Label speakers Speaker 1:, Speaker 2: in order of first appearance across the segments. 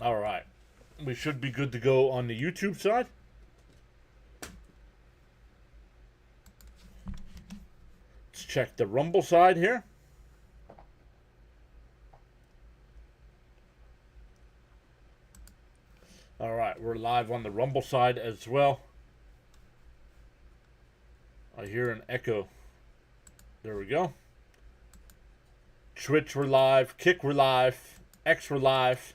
Speaker 1: All right. We should be good to go on the YouTube side. Let's check the Rumble side here. All right, we're live on the Rumble side as well. I hear an echo. There we go. Twitch, we're live. Kick, we're live. X, we're live.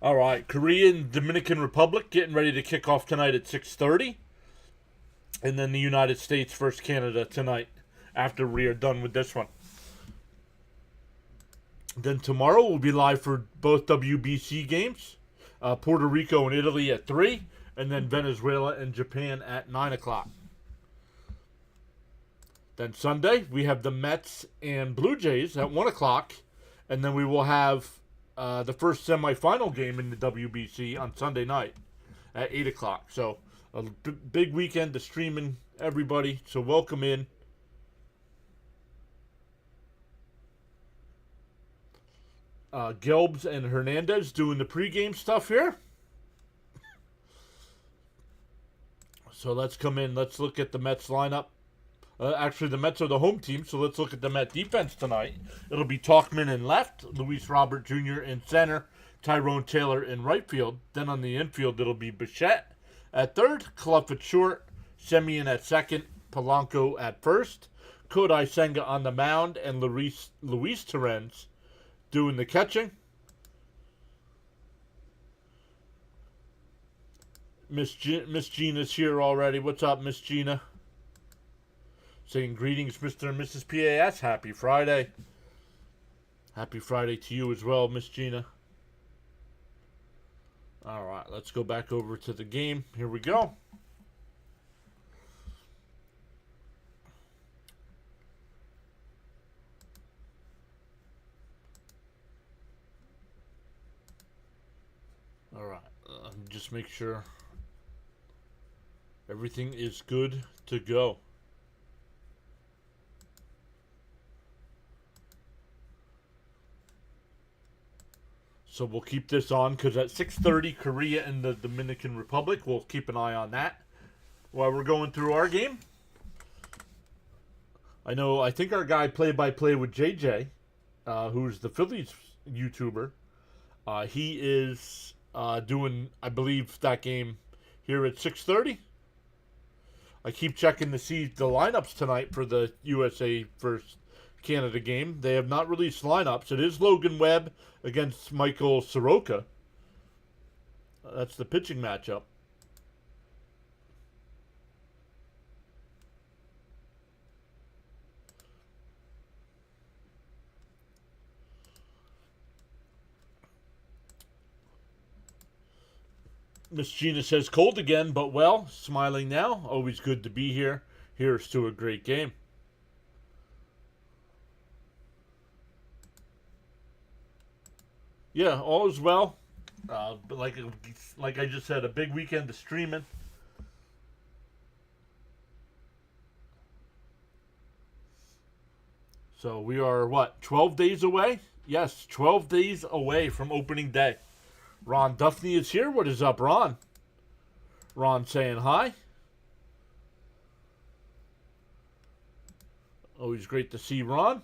Speaker 1: All right, Korea and Dominican Republic getting ready to kick off tonight at 6:30. And then the United States versus Canada tonight after we are done with this one. Then tomorrow we'll be live for both WBC games. Puerto Rico and Italy at 3. And then Venezuela and Japan at 9 o'clock. Then Sunday we have the Mets and Blue Jays at 1 o'clock. And then we will have the first semifinal game in the WBC on Sunday night at 8 o'clock. So a big weekend to streaming everybody. So welcome in. Gelbs and Hernandez doing the pregame stuff here. So let's come in. Let's look at the Mets lineup. Actually, the Mets are the home team, so let's look at the Met defense tonight. It'll be Talkman in left, Luis Robert Jr. in center, Tyrone Taylor in right field. Then on the infield, it'll be Bichette at third, Clough at short, Semien at second, Polanco at first, Kodai Senga on the mound, and Luis Torrens doing the catching. Miss Gina's here already. What's up, Miss Gina? Saying greetings, Mr. and Mrs. PAS. Happy Friday. Happy Friday to you as well, Miss Gina. All right, let's go back over to the game. Here we go. All right, just make sure everything is good to go. So we'll keep this on because at 6:30, Korea and the Dominican Republic, we'll keep an eye on that while we're going through our game. I think our guy play-by-play with JJ, who's the Phillies YouTuber, he is doing, I believe, that game here at 6:30. I keep checking to see the lineups tonight for the USA versus Canada game. They have not released lineups. It is Logan Webb against Michael Soroka. That's the pitching matchup. Miss Gina says cold again, but well, smiling now. Always good to be here. Here's to a great game. Yeah, all is well. But like I just said, a big weekend of streaming. So we are, 12 days away? Yes, 12 days away from opening day. Ron Duffney is here. What is up, Ron? Ron saying hi. Always great to see Ron.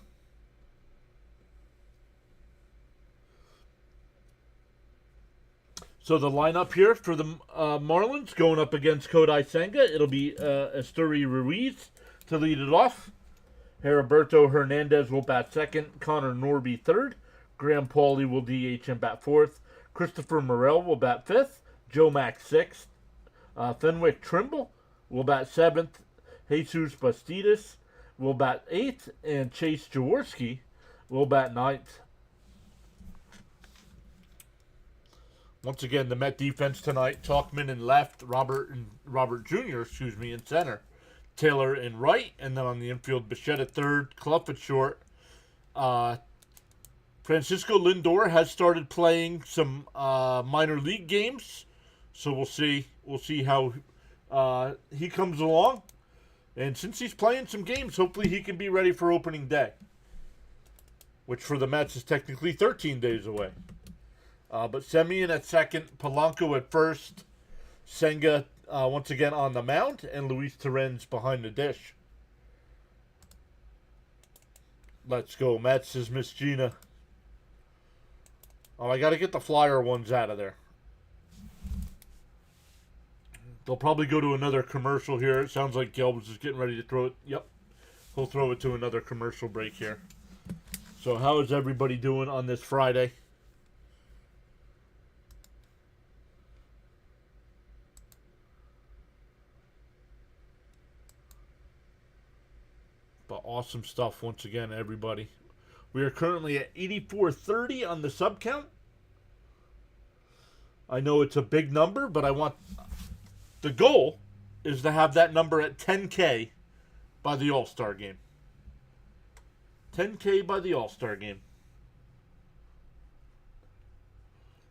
Speaker 1: So the lineup here for the Marlins going up against Kodai Senga. It'll be Esteury Ruiz to lead it off. Heriberto Hernandez will bat second. Connor Norby third. Graham Pauley will DH and bat fourth. Christopher Morel will bat fifth. Joe Mack sixth. Fenwick Trimble will bat seventh. Jesus Bastidas will bat eighth. And Chase Jaworski will bat ninth. Once again, the Met defense tonight: Talkman in left, Robert Jr. In center, Taylor in right, and then on the infield, Bichette at third, Clough at short. Francisco Lindor has started playing some minor league games, so we'll see how he comes along. And since he's playing some games, hopefully he can be ready for opening day. which for the Mets is technically 13 days away. But Semien at second, Polanco at first, Senga once again on the mound, and Luis Torrens behind the dish. Let's go, Mets, says Miss Gina. Oh, I got to get the flyer ones out of there. They'll probably go to another commercial here. It sounds like Gelbs is getting ready to throw it. Yep. He'll throw it to another commercial break here. So how is everybody doing on this Friday? But awesome stuff once again, everybody. We are currently at 84.30 on the sub count. I know it's a big number, but the goal is to have that number at 10K by the All-Star game. 10K by the All-Star game.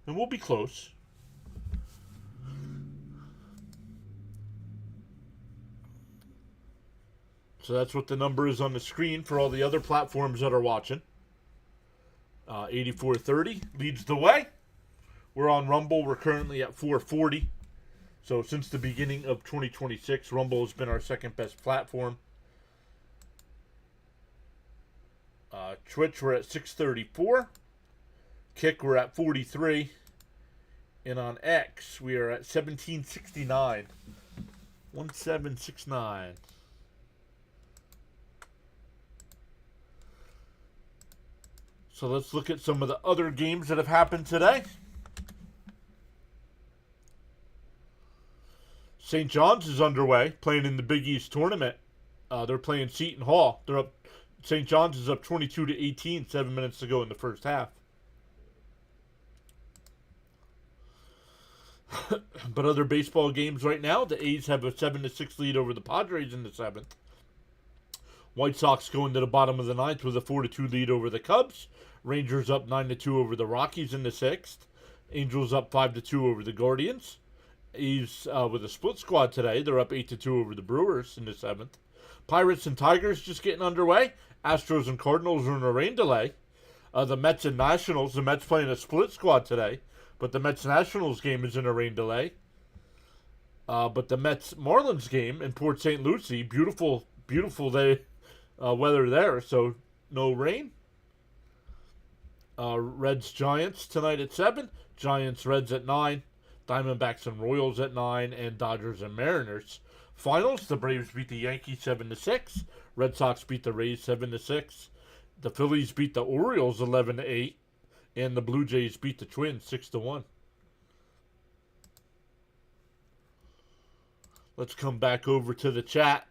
Speaker 1: And we'll be close. So that's what the number is on the screen for all the other platforms that are watching. 84.30 leads the way. We're on Rumble. We're currently at 440. So since the beginning of 2026, Rumble has been our second best platform. Twitch, we're at 634. Kick, we're at 43. And on X, we are at 1769. 1769. So let's look at some of the other games that have happened today. St. John's is underway, playing in the Big East tournament. They're playing Seton Hall. They're up. St. John's is up 22-18, 7 minutes to go in the first half. But other baseball games right now, the A's have a 7-6 lead over the Padres in the 7th. White Sox going to the bottom of the 9th with a 4-2 lead over the Cubs. Rangers up 9-2 over the Rockies in the 6th. Angels up 5-2 over the Guardians. A's with a split squad today. They're up 8-2 over the Brewers in the 7th. Pirates and Tigers just getting underway. Astros and Cardinals are in a rain delay. The Mets and Nationals. The Mets playing a split squad today, but the Mets-Nationals game is in a rain delay. But the Mets-Marlins game in Port St. Lucie, beautiful day, weather there, so no rain. Reds-Giants tonight at 7. Giants-Reds at 9. Diamondbacks and Royals at 9. And Dodgers and Mariners. Finals, the Braves beat the Yankees 7-6. Red Sox beat the Rays 7-6. The Phillies beat the Orioles 11-8. And the Blue Jays beat the Twins 6-1. Let's come back over to the chat.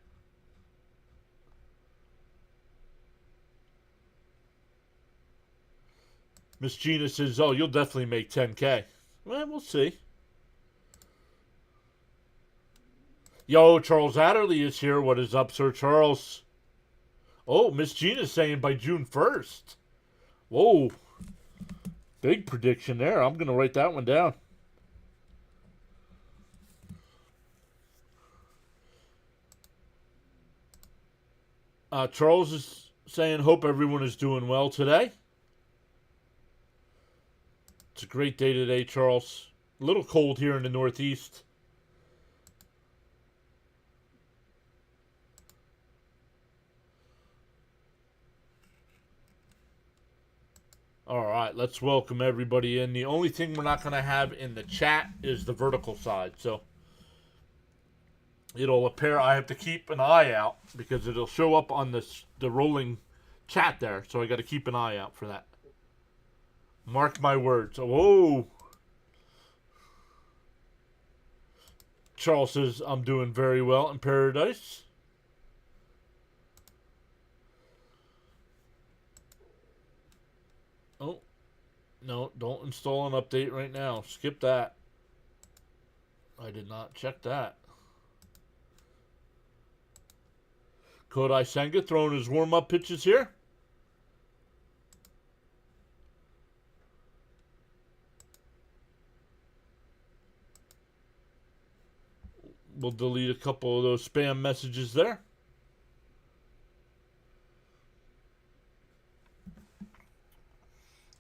Speaker 1: Miss Gina says, oh, you'll definitely make 10K. Well, we'll see. Yo, Charles Adderley is here. What is up, Sir Charles? Oh, Miss Gina's saying by June 1st. Whoa. Big prediction there. I'm going to write that one down. Charles is saying, hope everyone is doing well today. It's a great day today, Charles. A little cold here in the Northeast. All right, let's welcome everybody in. The only thing we're not going to have in the chat is the vertical side. So it'll appear, I have to keep an eye out because it'll show up on the rolling chat there. So I got to keep an eye out for that. Mark my words. Whoa. Charles says, I'm doing very well in paradise. Oh, no, don't install an update right now. Skip that. I did not check that. Kodai Senga throwing his warm-up pitches here. We'll delete a couple of those spam messages there.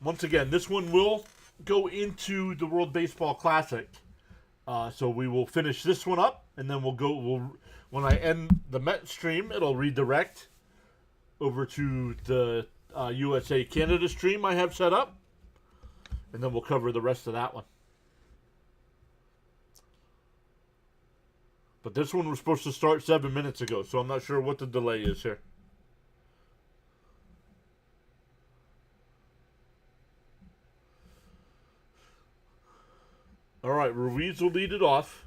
Speaker 1: once again, this one will go into the World Baseball Classic. So we will finish this one up, and then when I end the Met stream, it'll redirect over to the USA Canada stream I have set up, and then we'll cover the rest of that one. But this one was supposed to start 7 minutes ago, so I'm not sure what the delay is here. All right, Ruiz will lead it off.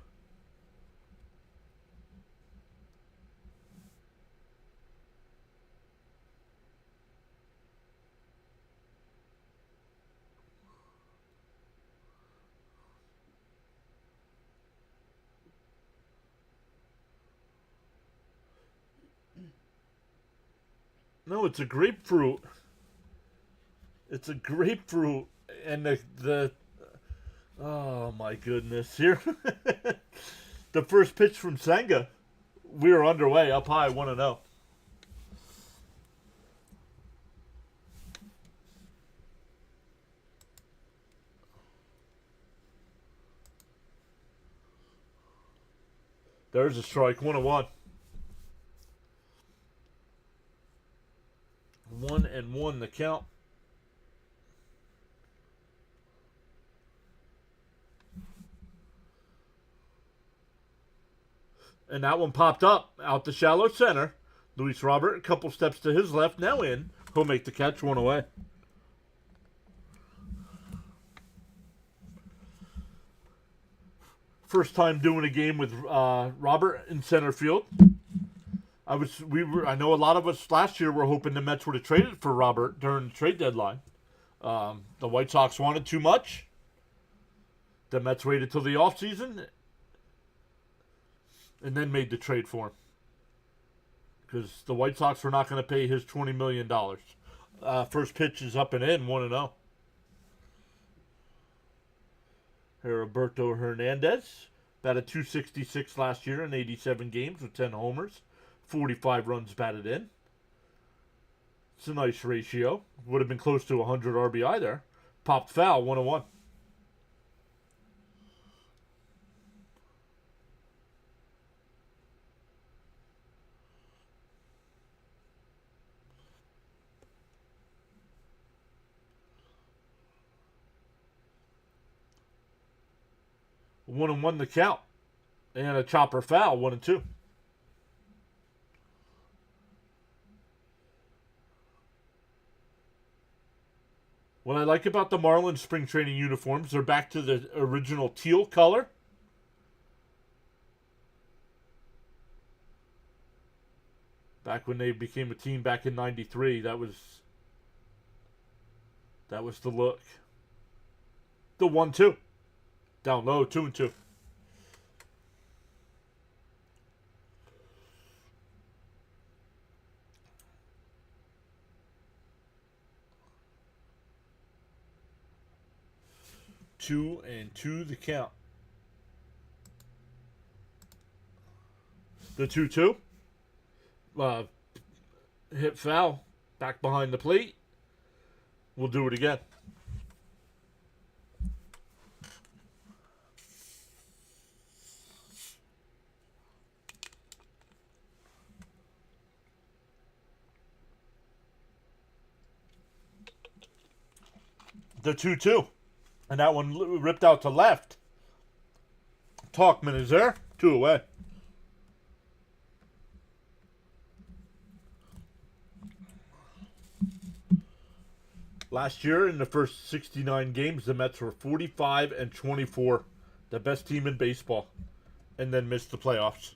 Speaker 1: No, it's a grapefruit. It's a grapefruit. And the oh my goodness. Here. The first pitch from Senga. We are underway, up high, 1-0. There's a strike, 1-1. 1-1 the count. And that one popped up out the shallow center. Luis Robert, a couple steps to his left, now in. He'll make the catch, one away. First time doing a game with Robert in center field. I know a lot of us last year were hoping the Mets would have traded for Robert during the trade deadline. The White Sox wanted too much. The Mets waited till the offseason and then made the trade for him. Because the White Sox were not going to pay his $20 million. First pitch is up and in, 1-0. Roberto Hernandez batted .266 last year in 87 games with 10 homers. 45 runs batted in. It's a nice ratio. Would have been close to 100 RBI there. Popped foul, 1-1. One and one the count. And a chopper foul, 1-2. What I like about the Marlins spring training uniforms, they're back to the original teal color. Back when they became a team back in '93, that was the look. The 1-2. Down low, 2-2. Two and two the count. The 2-2. Hit foul. Back behind the plate. We'll do it again. The 2-2. And that one ripped out to left. Talkman is there. 2 away. Last year, in the first 69 games, the Mets were 45-24. The best team in baseball. And then missed the playoffs.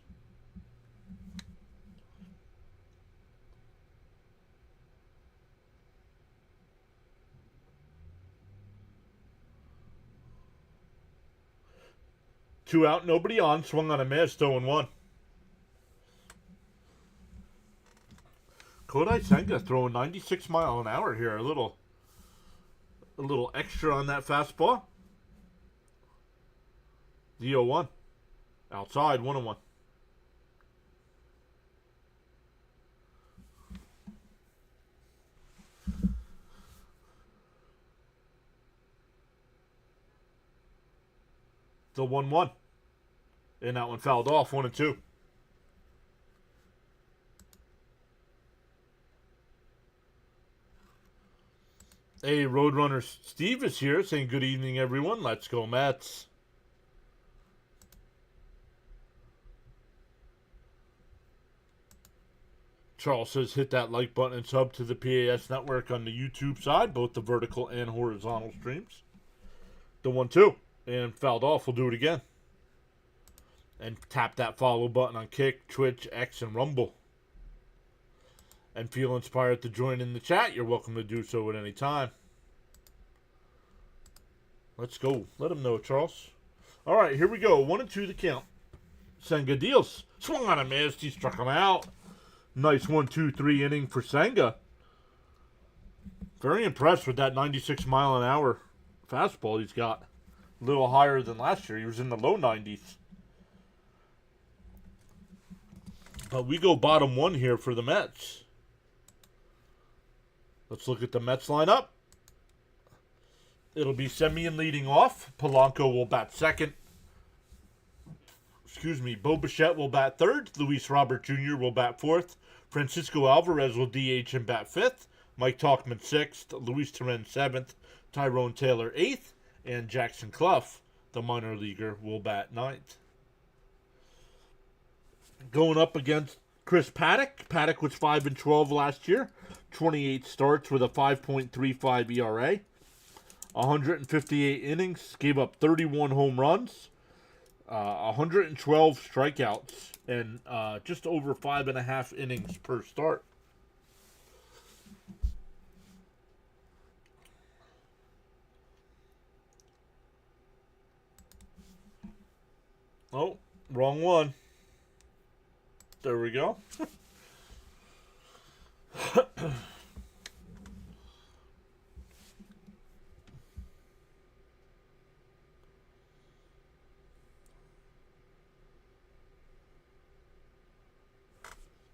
Speaker 1: Two out, nobody on. Swung on a miss, 0-1. Kodai Senga throwing 96 mile an hour here. A little extra on that fastball. The 0-1. Outside, 1-1. The 1-1. And that one fouled off, 1-2. Hey, Roadrunner Steve is here saying good evening, everyone. Let's go, Mets. Charles says hit that like button and sub to the PAS network on the YouTube side, both the vertical and horizontal streams. The 1-2. And fouled off. We'll do it again. And tap that follow button on Kick, Twitch, X, and Rumble. And feel inspired to join in the chat, you're welcome to do so at any time. Let's go. Let him know, Charles. All right, here we go. 1-2 the count. Senga deals. Swung on a miss. He struck him out. Nice 1-2-3 inning for Senga. Very impressed with that 96-mile-an-hour fastball he's got. A little higher than last year. He was in the low 90s. But we go bottom one here for the Mets. Let's look at the Mets lineup. It'll be Semien leading off. Polanco will bat second. Bo Bichette will bat third. Luis Robert Jr. will bat fourth. Francisco Alvarez will DH and bat fifth. Mike Tauchman sixth. Luis Torrens seventh. Tyrone Taylor eighth. And Jackson Clough, the minor leaguer, will bat ninth. Going up against Chris Paddock. Paddock was 5-12 last year. 28 starts with a 5.35 ERA. 158 innings. Gave up 31 home runs. 112 strikeouts. And just over 5.5 innings per start. Oh, wrong one. There we go.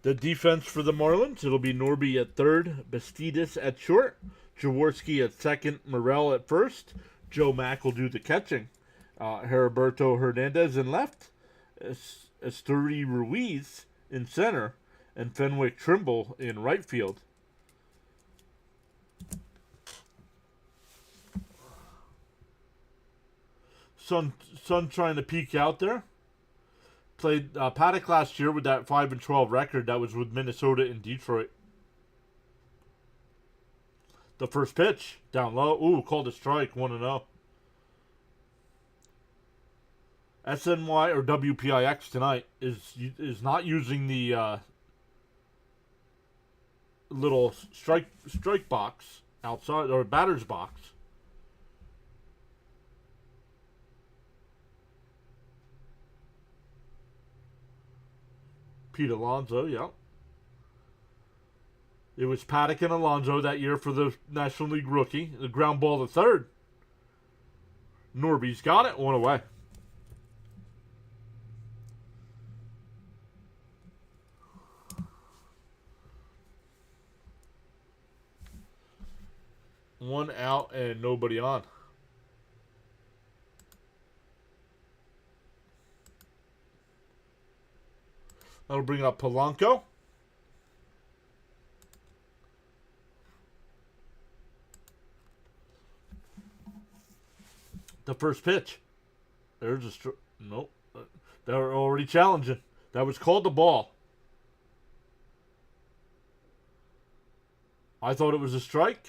Speaker 1: The defense for the Marlins, it'll be Norby at third, Bastidas at short, Jaworski at second, Morel at first. Joe Mack will do the catching. Heriberto Hernandez in left, Esteury Ruiz in center, and Fenwick Trimble in right field. Sun trying to peek out there. Played Paddock last year with that 5-12 record. That was with Minnesota and Detroit. The first pitch, down low. Ooh, called a strike, 1-0. SNY or WPIX tonight is not using the little strike box outside, or batter's box. Pete Alonso, yeah. It was Paddock and Alonso that year for the National League rookie. The ground ball to third. Norby's got it, one away. One out and nobody on. That'll bring up Polanco. The first pitch. There's a nope. They were already challenging. That was called the ball. I thought it was a strike.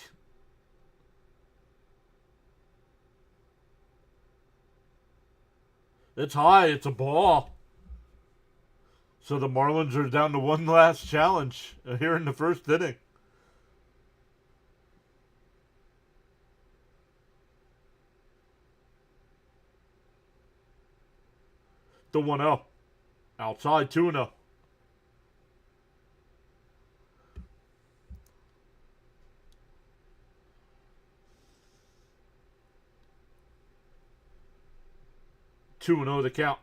Speaker 1: It's high. It's a ball. So the Marlins are down to one last challenge here in the first inning. The 1-0. Outside 2-0. Two and 0 the count.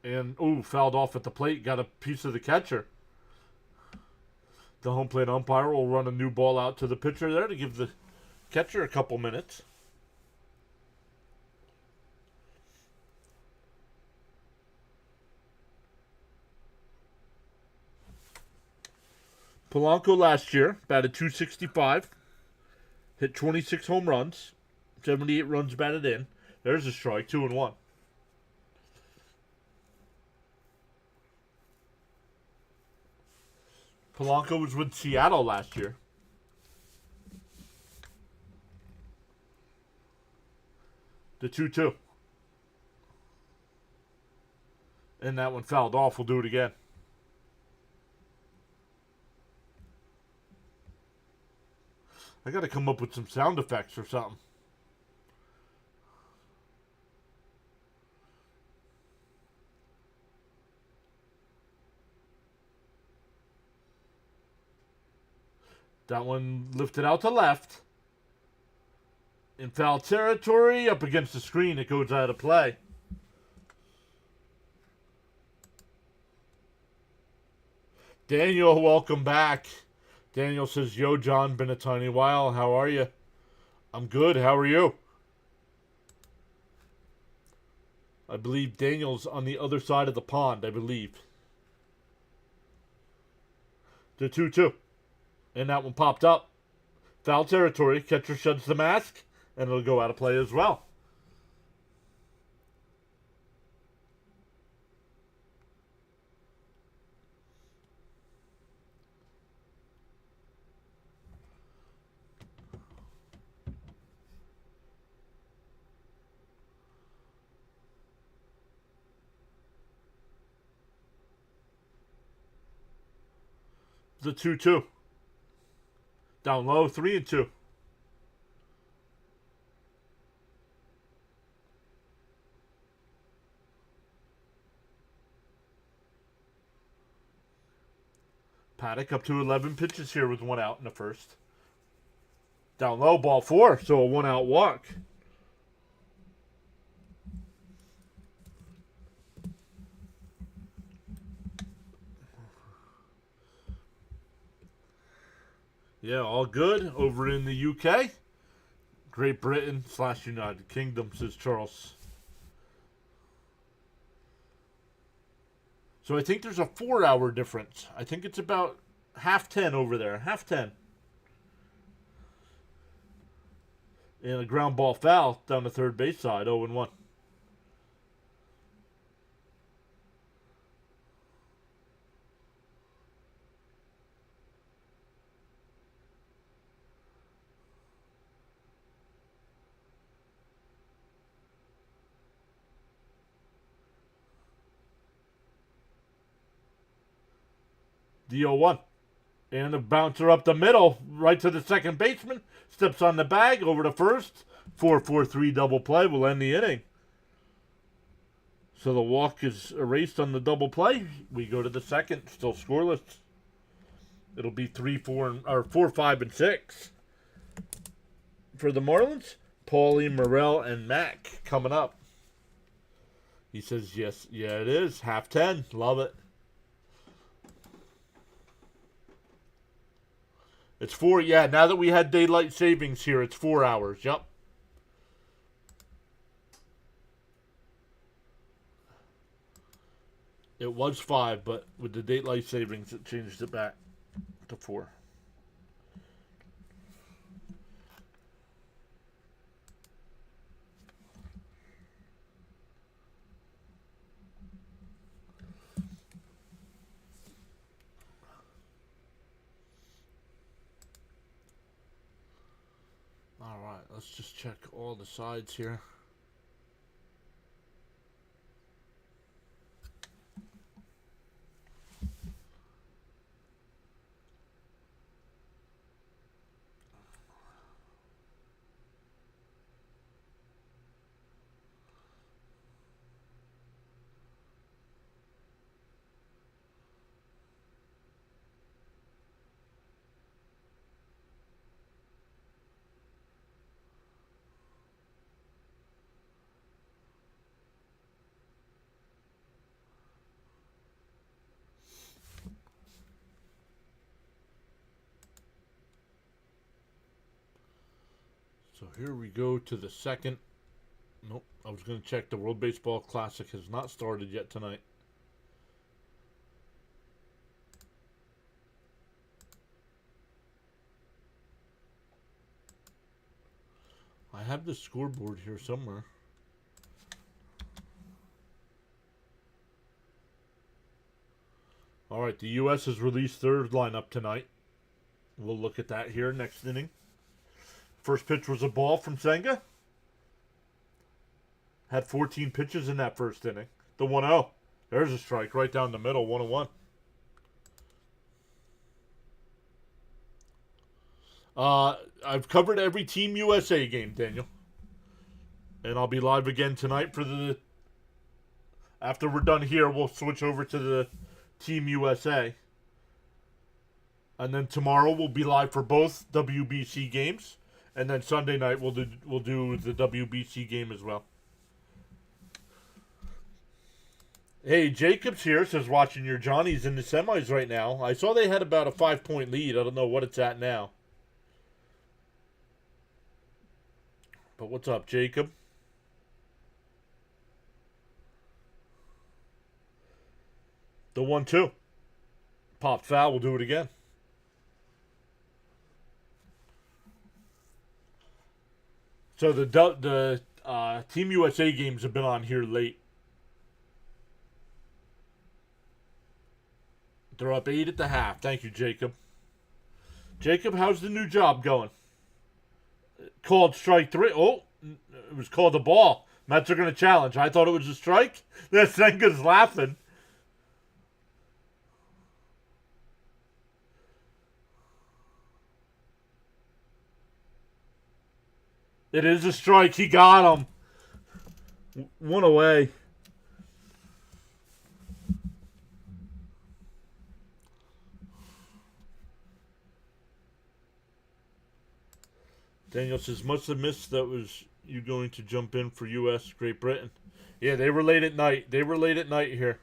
Speaker 1: And, fouled off at the plate. Got a piece of the catcher. The home plate umpire will run a new ball out to the pitcher there to give the catcher a couple minutes. Polanco last year batted .265, hit 26 home runs, 78 runs batted in. There's a strike, 2-1. Polanco was with Seattle last year. The 2-2. And that one fouled off. We'll do it again. I got to come up with some sound effects or something. That one lifted out to left. In foul territory, up against the screen, it goes out of play. Daniel, welcome back. Daniel says, yo, John, been a tiny while. How are you? I'm good. How are you? I believe Daniel's on the other side of the pond, I believe. The 2-2. And that one popped up. Foul territory. Catcher sheds the mask, and it'll go out of play as well. The 2-2. Down low, 3-2. Paddock up to 11 pitches here with one out in the first. Down low, ball 4, so a 1-out walk. Yeah, all good over in the UK. Great Britain / United Kingdom, says Charles. So I think there's a 4-hour difference. I think it's about 10:30 over there. 10:30. And a ground ball foul down the third base side, 0-1. The 0-1. And a bouncer up the middle, right to the second baseman. Steps on the bag, over to first. 4-4-3 double play will end the inning. So the walk is erased on the double play. We go to the second, still scoreless. It'll be 4, 5, and 6. For the Marlins, Paulie, Morel, and Mac coming up. He says, yes, yeah, it is. 10:30. Love it. It's 4, yeah, now that we had daylight savings here, it's 4 hours, yep. It was 5, but with the daylight savings, it changed it back to 4. All right, let's just check all the sides here. So here we go to the second. Nope, I was going to check. The World Baseball Classic has not started yet tonight. have the scoreboard here somewhere. All right, the U.S. has released their lineup tonight. We'll look at that here next inning. First pitch was a ball from Senga. Had 14 pitches in that first inning. The 1-0. There's a strike right down the middle, 1-1. I've covered every Team USA game, Daniel. And I'll be live again tonight for the... After we're done here, we'll switch over to the Team USA. And then tomorrow we'll be live for both WBC games. And then Sunday night we'll do the WBC game as well. Hey, Jacobs here says watching your Johnnies in the semis right now. I saw they had about a 5-point lead. I don't know what it's at now. But what's up, Jacob? The 1-2. Popped foul. We'll do it again. So the Team USA games have been on here late. They're up 8 at the half. Thank you, Jacob. Jacob, how's the new job going? Called strike 3. Oh, it was called a ball. Mets are going to challenge. I thought it was a strike. That Senga's laughing. It is a strike. He got him. One away. Daniel says, must have missed that was you going to jump in for U.S. Great Britain. Yeah, they were late at night. They were late at night here.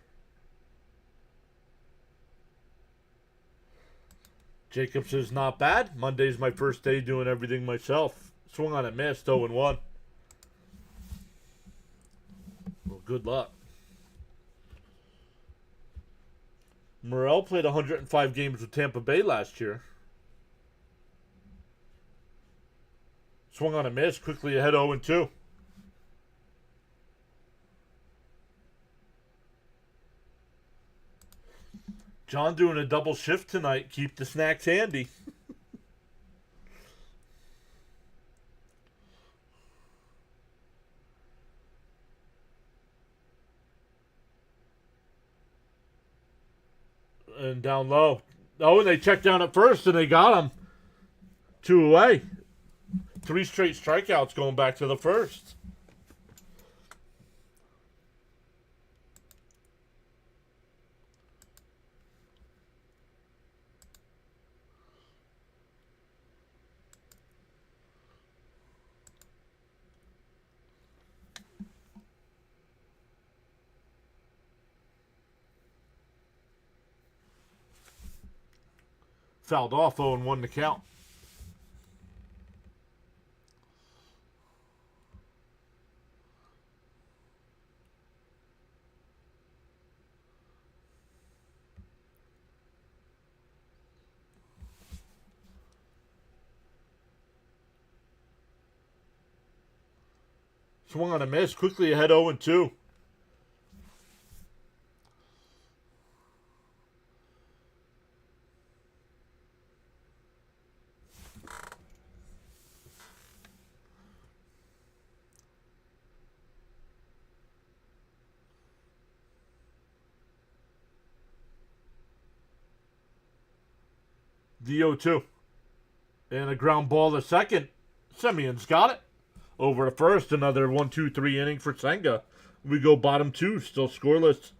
Speaker 1: Jacob says, not bad. Monday's my first day doing everything myself. Swung on a miss, 0-1. Well, good luck. Morel played 105 games with Tampa Bay last year. Swung on a miss, quickly ahead 0-2. John doing a double shift tonight. Keep the snacks handy. And down low. Oh, and they checked down at first and they got him. 2 away. 3 straight strikeouts going back to the first. Fouled off, 0-1 to count. Swung on a miss, quickly ahead 0-2. The 0-2. And a ground ball to second. Semion's got it. Over to first, another 1-2-3 inning for Senga. We go bottom 2, still scoreless.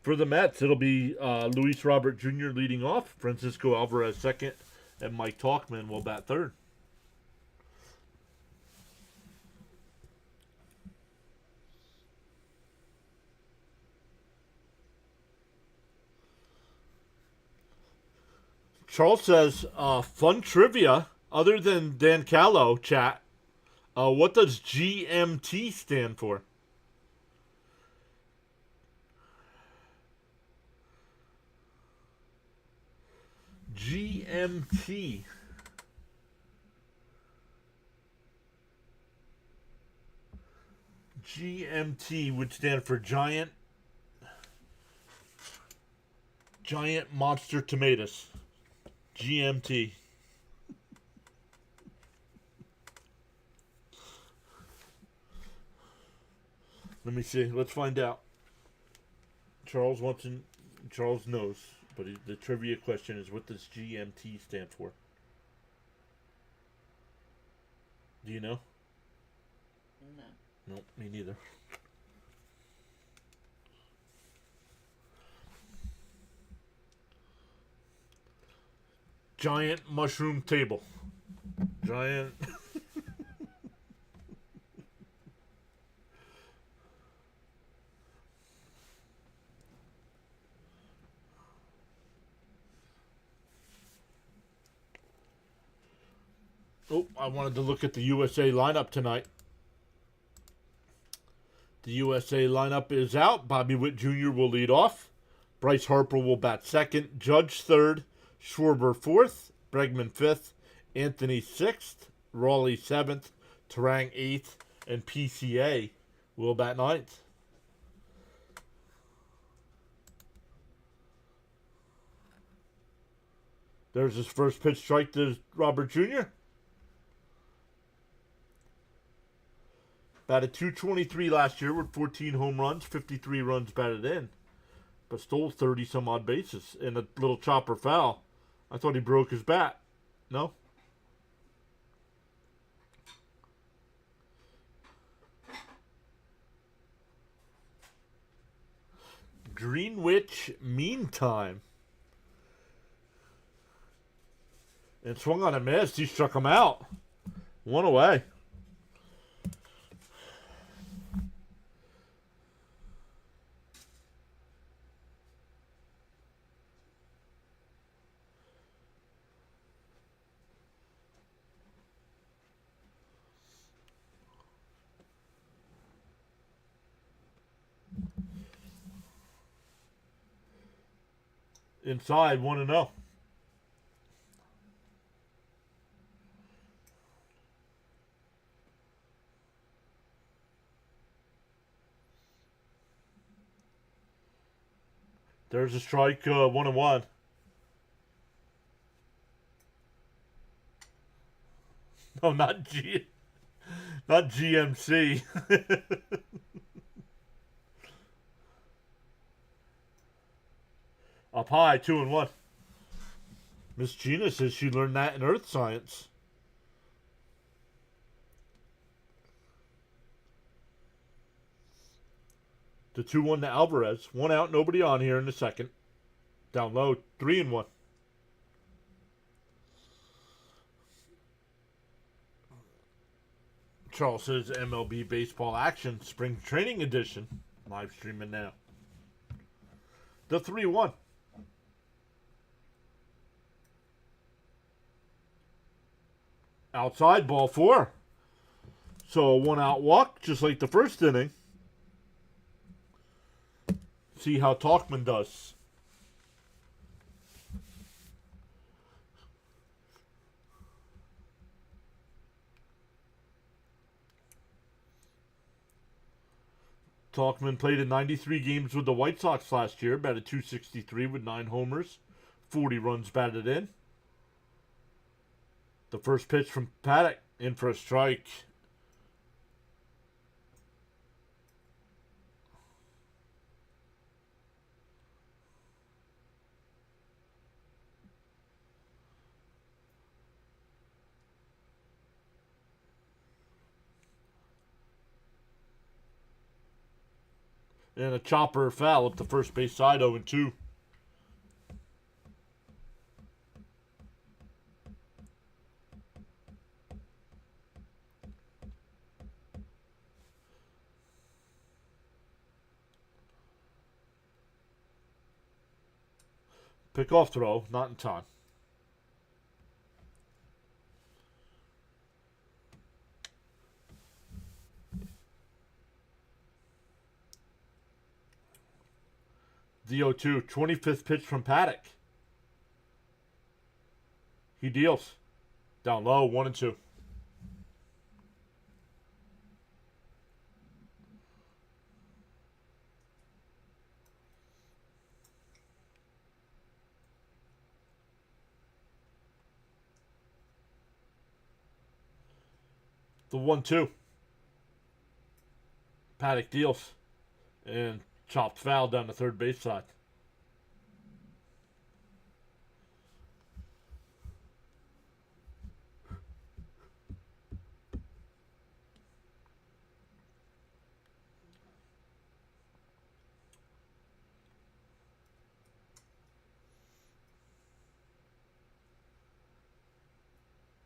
Speaker 1: For the Mets, it'll be Luis Robert Jr. leading off. Francisco Alvarez second, and Mike Tauchman will bat third. Charles says, fun trivia, other than Dan Callow, chat. What does GMT stand for? GMT. GMT would stand for Giant Monster Tomatoes. GMT. Let me see. Let's find out. Charles knows, but the trivia question is, what does GMT stand for? Do you know?
Speaker 2: No.
Speaker 1: Nope, me neither. Giant mushroom table. Giant. Oh, I wanted to look at the USA lineup tonight. The USA lineup is out. Bobby Witt Jr. will lead off. Bryce Harper will bat second. Judge third. Schwarber fourth. Bregman fifth. Anthony sixth. Raleigh seventh. Turang eighth. And PCA will bat ninth. There's his first pitch strike to Robert Jr. Batted .223 last year with 14 home runs, 53 runs batted in, but stole 30 some odd bases in a little chopper foul. I thought he broke his bat. No? Greenwich Meantime. And swung on a miss. He struck him out. One away. Inside, 1-0. There's a strike, 1-1. No, not GMC. Up high, 2-1. Miss Gina says she learned that in earth science. The 2-1 to Alvarez. One out, nobody on here in the second. Down low, 3-1. Charles says MLB Baseball Action Spring Training Edition. Live streaming now. The 3-1. Outside, ball 4. So a 1-out walk, just like the first inning. See how Talkman does. Talkman played in 93 games with the White Sox last year, batted .263 with 9 homers, 40 runs batted in. The first pitch from Paddock, in for a strike. And a chopper foul up the first base side, 0-2. Pick-off throw, not in time. The 0-2, 25th pitch from Paddock. He deals. Down low, 1-2. The 1-2. Paddock deals. And chopped foul down the third base side.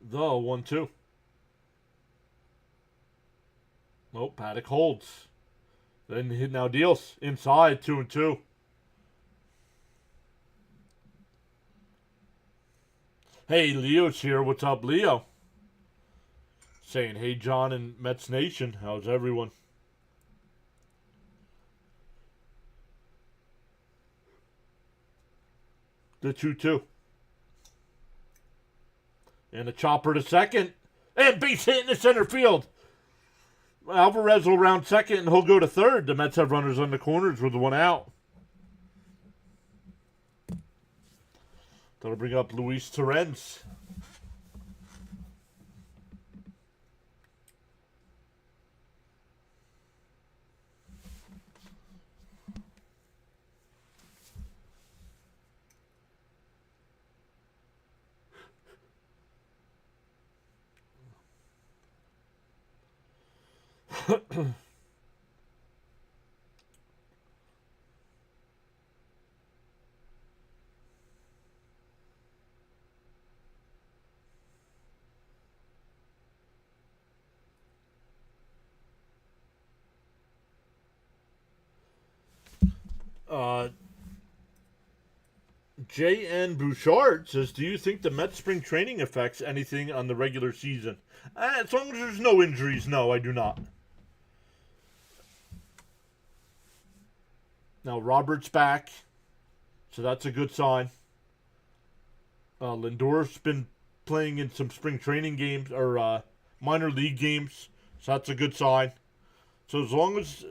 Speaker 1: The 1-2. Oh, Paddock holds. Then he now deals. Inside, 2-2. Hey, Leo's here. What's up, Leo? Saying, hey, John and Mets Nation. How's everyone? The 2-2. And a chopper to second. And base hit in the center field. Alvarez will round second and he'll go to third. The Mets have runners on the corners with one out. That'll bring up Luis Torrens. J.N. Bouchard says, do you think the Mets spring training affects anything on the regular season? As long as there's no injuries, no, I do not. Now, Robert's back, so that's a good sign. Lindor's been playing in some spring training games, or minor league games, so that's a good sign. So as long as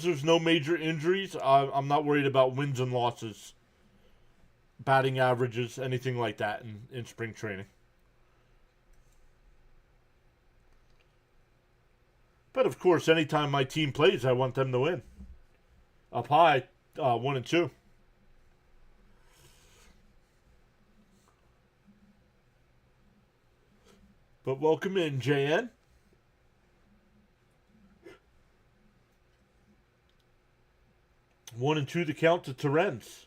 Speaker 1: there's no major injuries, I'm not worried about wins and losses, batting averages, anything like that in spring training. But of course, anytime my team plays, I want them to win. Up high, 1-2. But welcome in, JN. One and two the count to Torrens.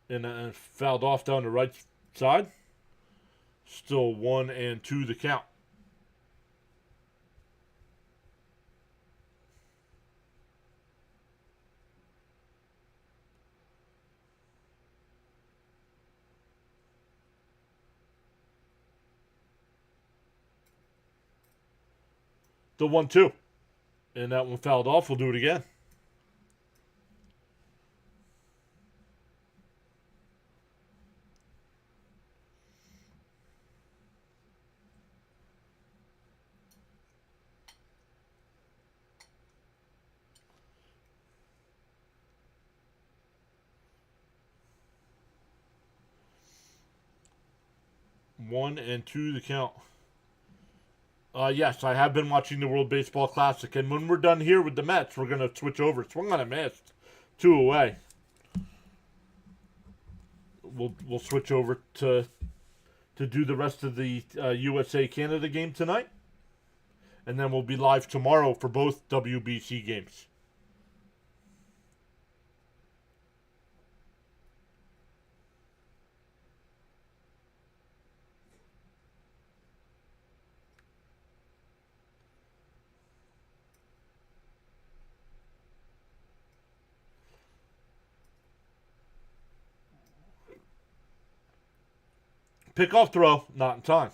Speaker 1: And fouled off down the right side. Still 1-2 the count. The 1-2. And that one fouled off. We'll do it again. One and two the count. Yes, I have been watching the World Baseball Classic, and when we're done here with the Mets, we're gonna switch over. Swung on a missed, 2 away. We'll switch over to do the rest of the USA Canada game tonight, and then we'll be live tomorrow for both WBC games. Pickoff throw, not in time.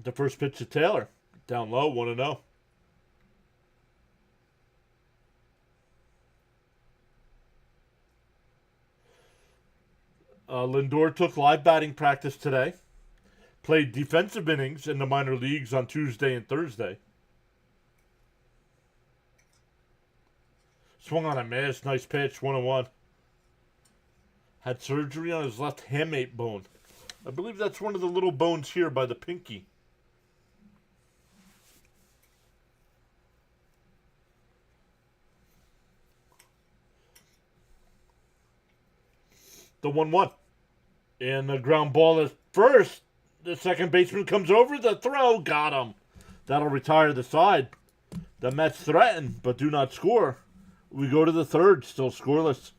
Speaker 1: The first pitch to Taylor. Down low, 1-0. Lindor took live batting practice today. Played defensive innings in the minor leagues on Tuesday and Thursday. Swung on a miss. Nice pitch. 1-1. Had surgery on his left hamate bone. I believe that's one of the little bones here by the pinky. The 1-1. And the ground ball is first. The second baseman comes over. The throw. Got him. That'll retire the side. The Mets threaten, but do not score. We go to the third. Still scoreless.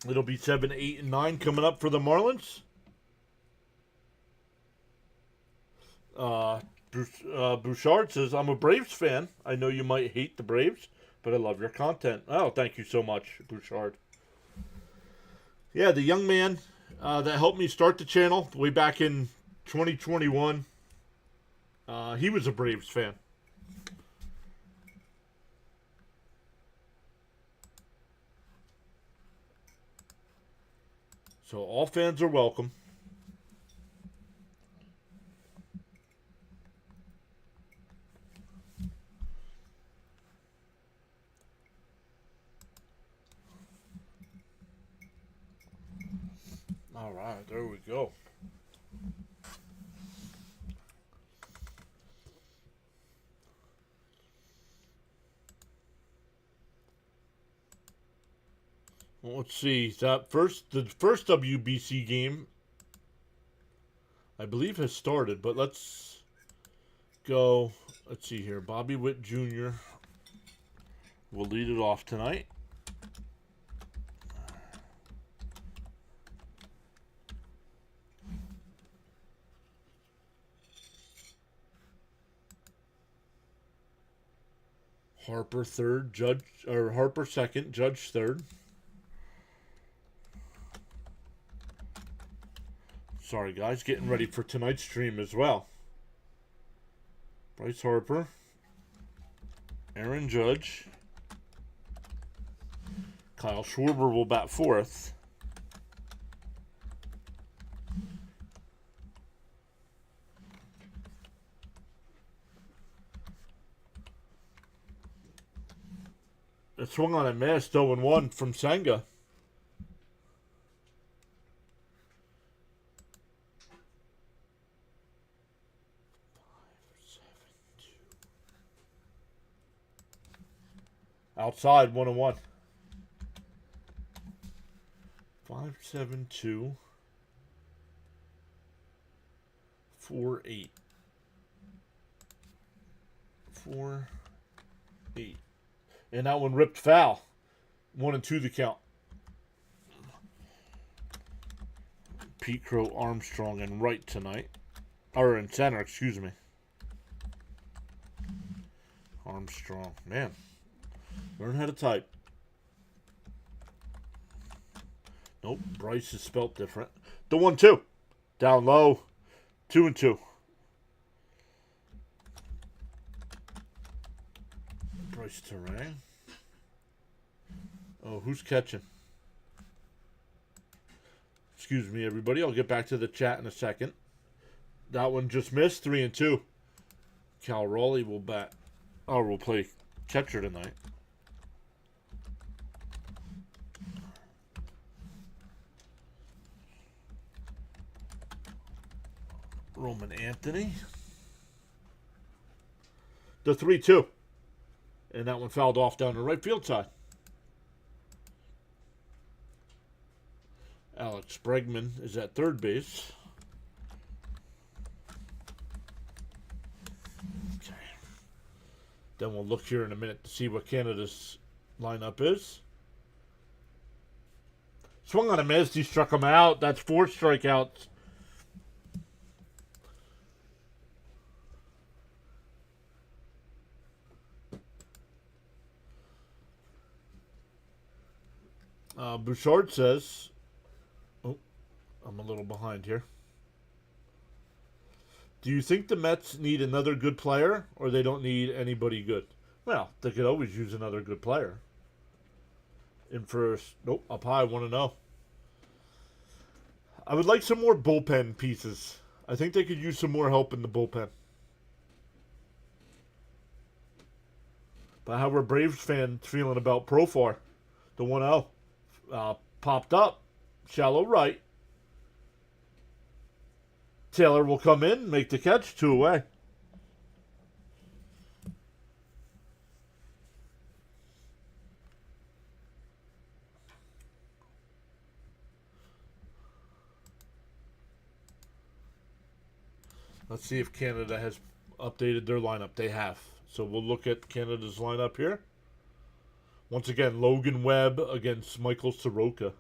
Speaker 1: It'll be 7, 8, and 9 coming up for the Marlins. Bouchard says, I'm a Braves fan. I know you might hate the Braves, but I love your content. Oh, thank you so much, Bouchard. Yeah, the young man that helped me start the channel way back in 2021, he was a Braves fan. So all fans are welcome. All right, there we go. Well, let's see. The first WBC game, I believe, has started. But let's go. Let's see here. Bobby Witt Jr. will lead it off tonight. Harper third, Harper second, Judge third. Sorry, guys, getting ready for tonight's stream as well. Bryce Harper, Aaron Judge, Kyle Schwarber will bat fourth. It swung on a miss, 0-1 from Senga. Outside, 1-1. 5-7-2. 4-8. 4-8. And that one ripped foul. 1-2 the count. Pete Crow, Armstrong, and right tonight. Or in center, excuse me. Armstrong. Man. Learn how to type. Nope. Bryce is spelt different. The 1-2. Down low. 2-2. Bryce Terang. Oh, who's catching? Excuse me, everybody. I'll get back to the chat in a second. That one just missed. 3-2. Cal Raleigh will bat. Oh, we'll play catcher tonight. Roman Anthony. The 3-2. And that one fouled off down the right field side. Alex Bregman is at third base. Okay. Then we'll look here in a minute to see what Canada's lineup is. Swung on a miss. He struck him out. That's 4 strikeouts. Bouchard says, oh, I'm a little behind here. Do you think the Mets need another good player, or they don't need anybody good? Well, they could always use another good player. In first, nope, up high, want to know. I would like some more bullpen pieces. I think they could use some more help in the bullpen. But how are Braves fans feeling about Profar? The 1-0 popped up, shallow right. Taylor will come in, make the catch, 2 away. Let's see if Canada has updated their lineup. They have. So we'll look at Canada's lineup here. Once again, Logan Webb against Michael Soroka.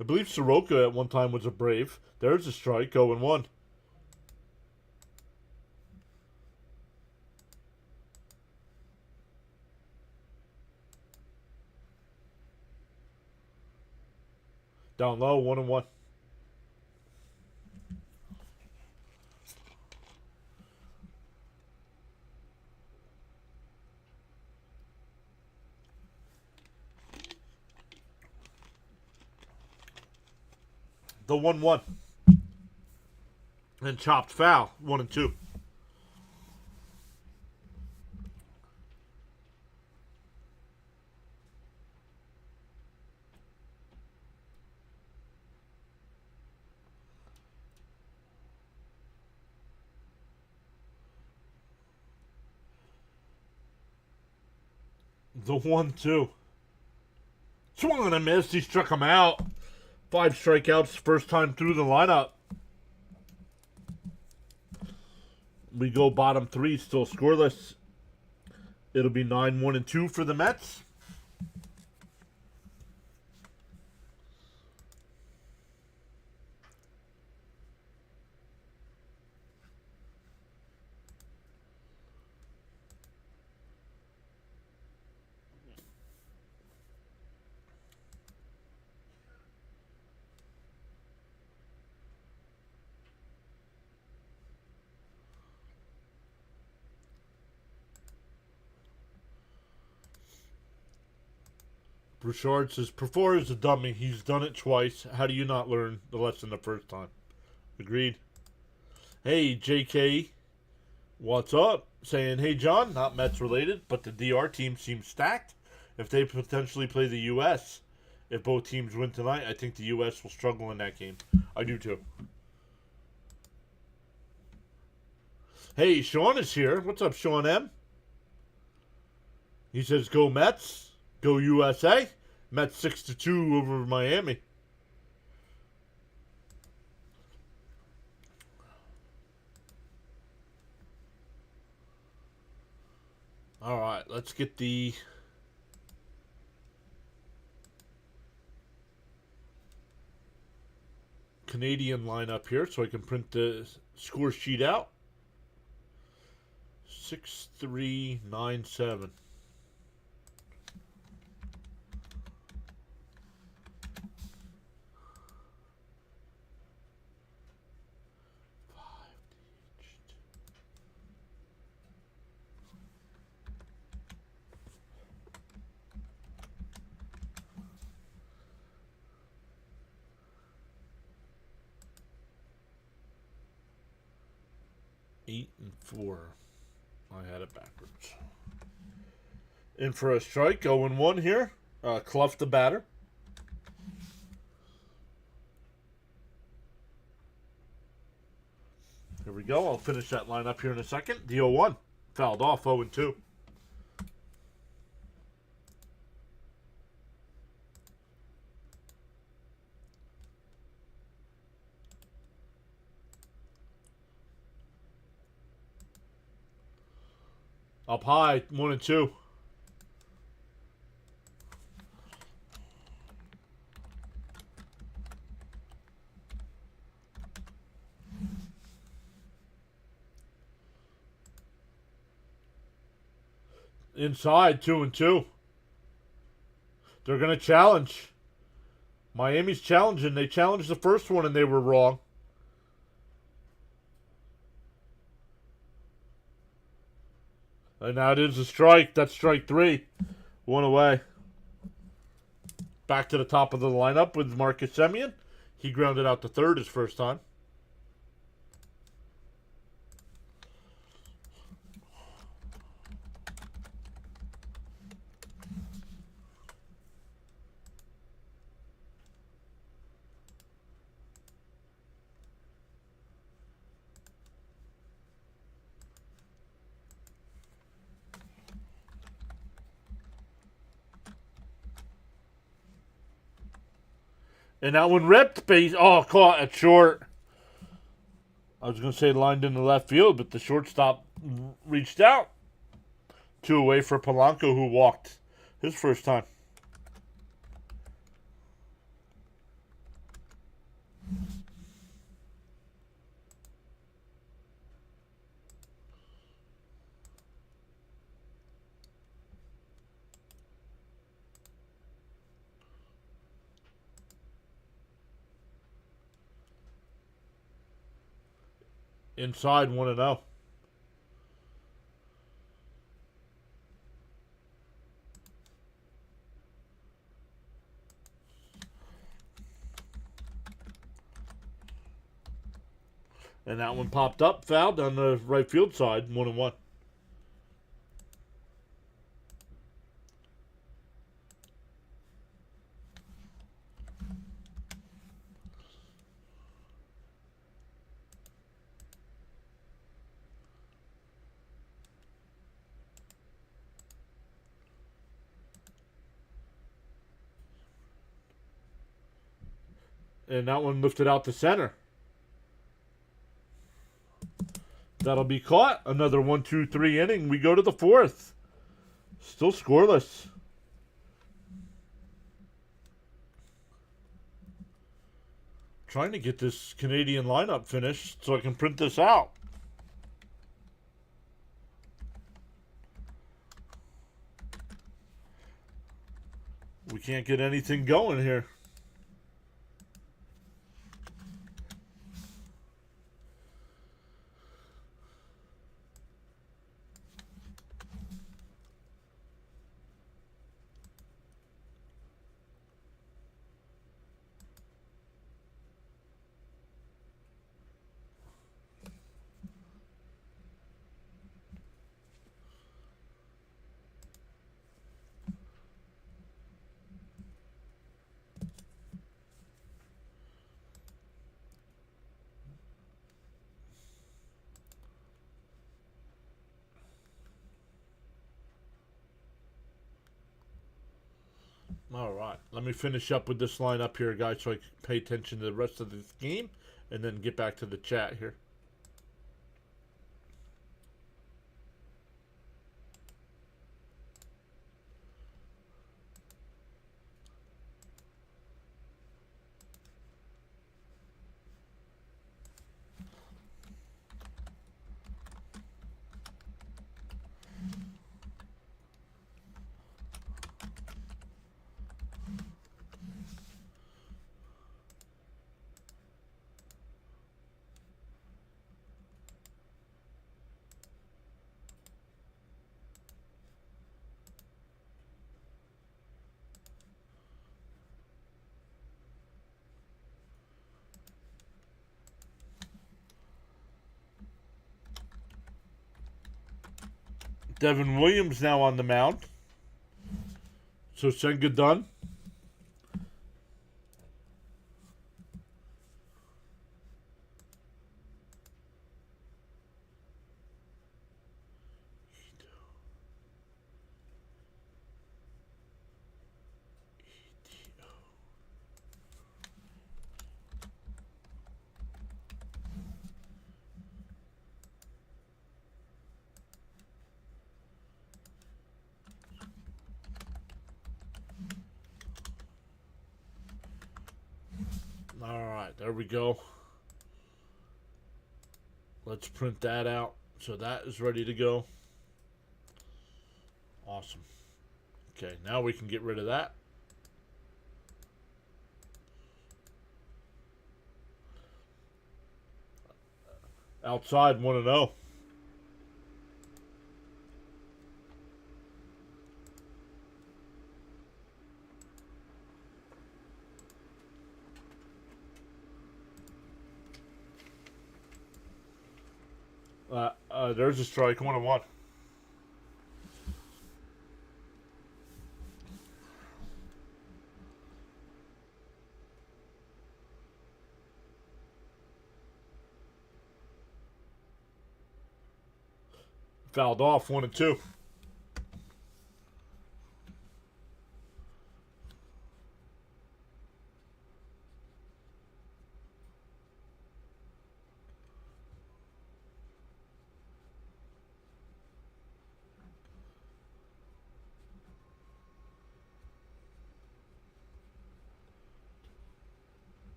Speaker 1: I believe Soroka at one time was a Brave. There's a strike, 0-1. Down low, 1-1. The 1-1. And chopped foul, 1-2. The 1-2. Swung and a miss. He struck him out. 5 strikeouts, first time through the lineup. We go bottom 3, still scoreless. It'll be 9-1-2 for the Mets. Broussard says, Profar is a dummy. He's done it twice. How do you not learn the lesson the first time? Agreed. Hey, JK, what's up? Saying, hey, John, not Mets related, but the DR team seems stacked. If they potentially play the U.S., if both teams win tonight, I think the U.S. will struggle in that game. I do too. Hey, Sean is here. What's up, Sean M? He says, go Mets. Go USA. Mets 6-2 over Miami. All right, let's get the Canadian lineup here so I can print the score sheet out. 6-3-9-7. Eight and 4. I had it backwards. In for a strike, 0-1 here. Clough the batter. Here we go. I'll finish that line up here in a second. The 0-1. Fouled off, 0-2. Up high, 1-2. Inside, 2-2. They're going to challenge. Miami's challenging. They challenged the first one and they were wrong. And now it is a strike. That's strike 3. 1 away. Back to the top of the lineup with Marcus Semien. He grounded out to third his first time. And that one ripped base. Oh, caught at short. I was going to say lined in the left field, but the shortstop reached out. 2 away for Polanco, who walked his first time. Inside 1-0. And that one popped up, fouled on the right field side, 1-1. And that one lifted out to center. That'll be caught. Another 1-2-3 inning. We go to the 4th. Still scoreless. Trying to get this Canadian lineup finished so I can print this out. We can't get anything going here. All right, let me finish up with this line up here, guys, so I can pay attention to the rest of this game and then get back to the chat here. Devin Williams now on the mound. So Senga done. All right, there we go. Let's print that out. So that is ready to go. Awesome. Okay, now we can get rid of that. Outside 1-0. There's a strike. 1-1. Fouled off. 1-2.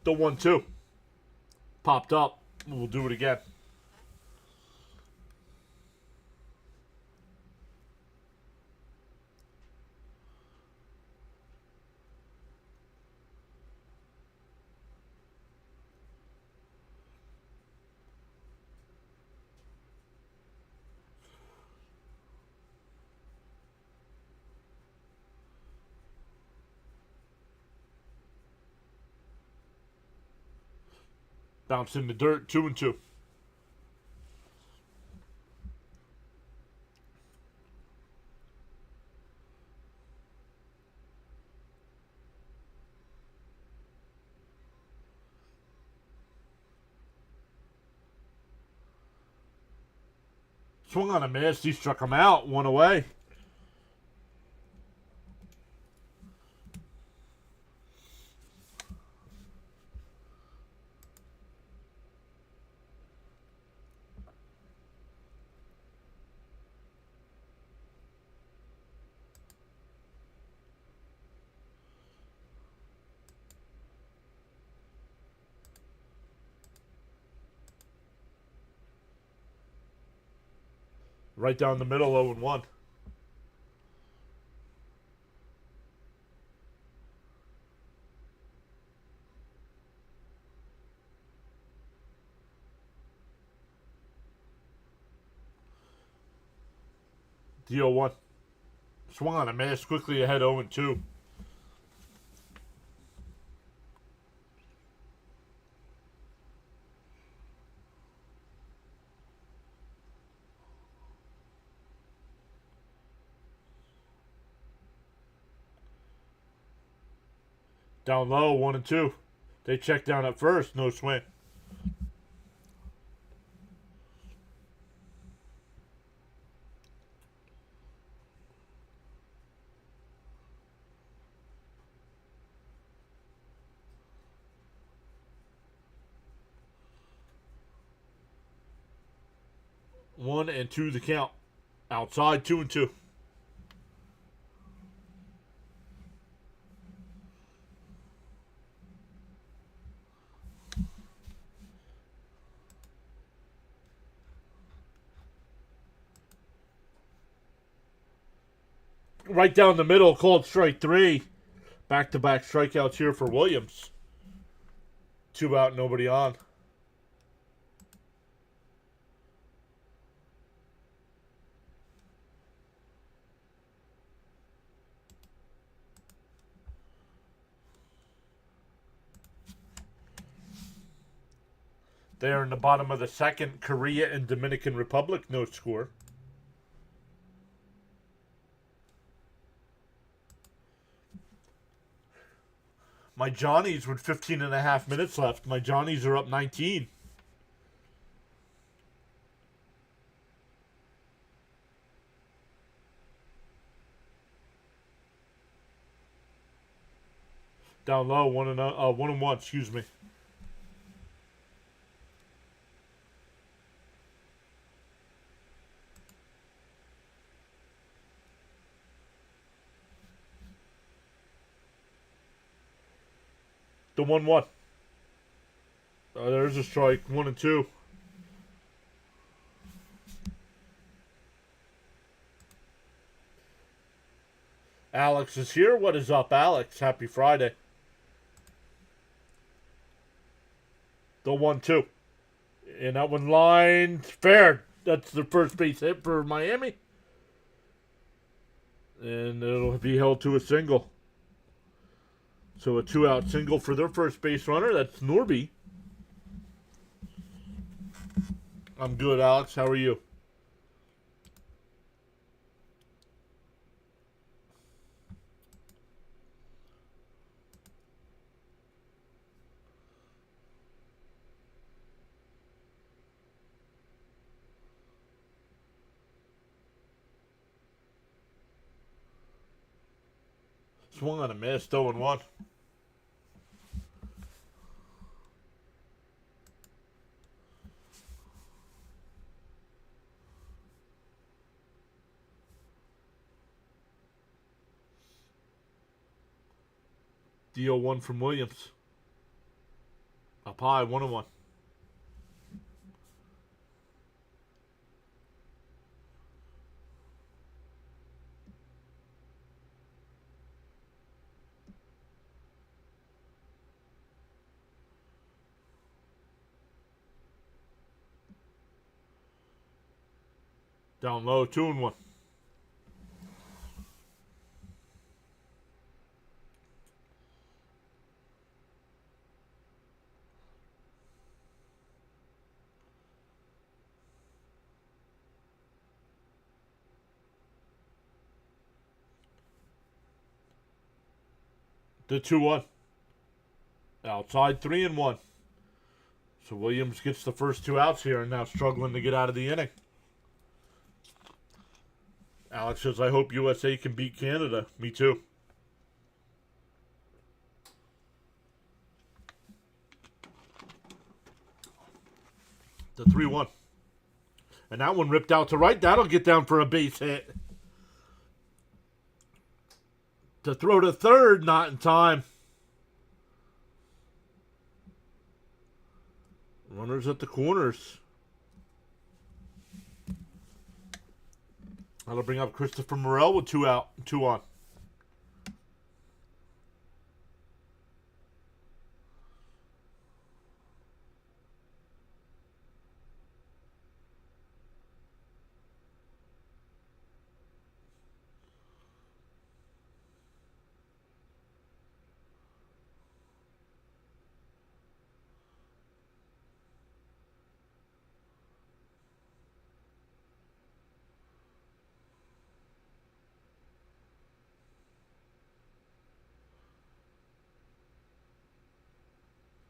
Speaker 1: The 1-2 popped up. We'll do it again. Bounce in the dirt. 2-2. Swung on a miss. He struck him out. 1 away. Right down the middle. 0-1. Deal 1. Swung on a miss. Quickly ahead. 0-2. Down low. 1-2. They check down at first. No swing. One and two the count. Outside 2-2. Right down the middle, called strike 3. Back-to-back strikeouts here for Williams. 2 out, nobody on. There in the bottom of the second, Korea and Dominican Republic, no score. My Johnnies with 15 and a half minutes left. My Johnnies are up 19. Down low, 1-1, excuse me. The 1-1. There's a strike. 1-2. Alex is here. What is up, Alex? Happy Friday. The The 1-2. And that one lined fair. That's the first base hit for Miami. And it'll be held to a single. So a 2-out single for their first base runner. That's Norby. I'm good, Alex. How are you? Swung on a miss, 0-1. DO1 from Williams. Up high, 1-1. Down low, 2-1. The 2-1. Outside, 3-1. So Williams gets the first 2 outs here and now struggling to get out of the inning. Alex says, I hope USA can beat Canada. Me too. The 3-1. And that one ripped out to right. That'll get down for a base hit. To throw to third, not in time. Runners at the corners. That'll bring up Christopher Morel with 2 out, 2 on.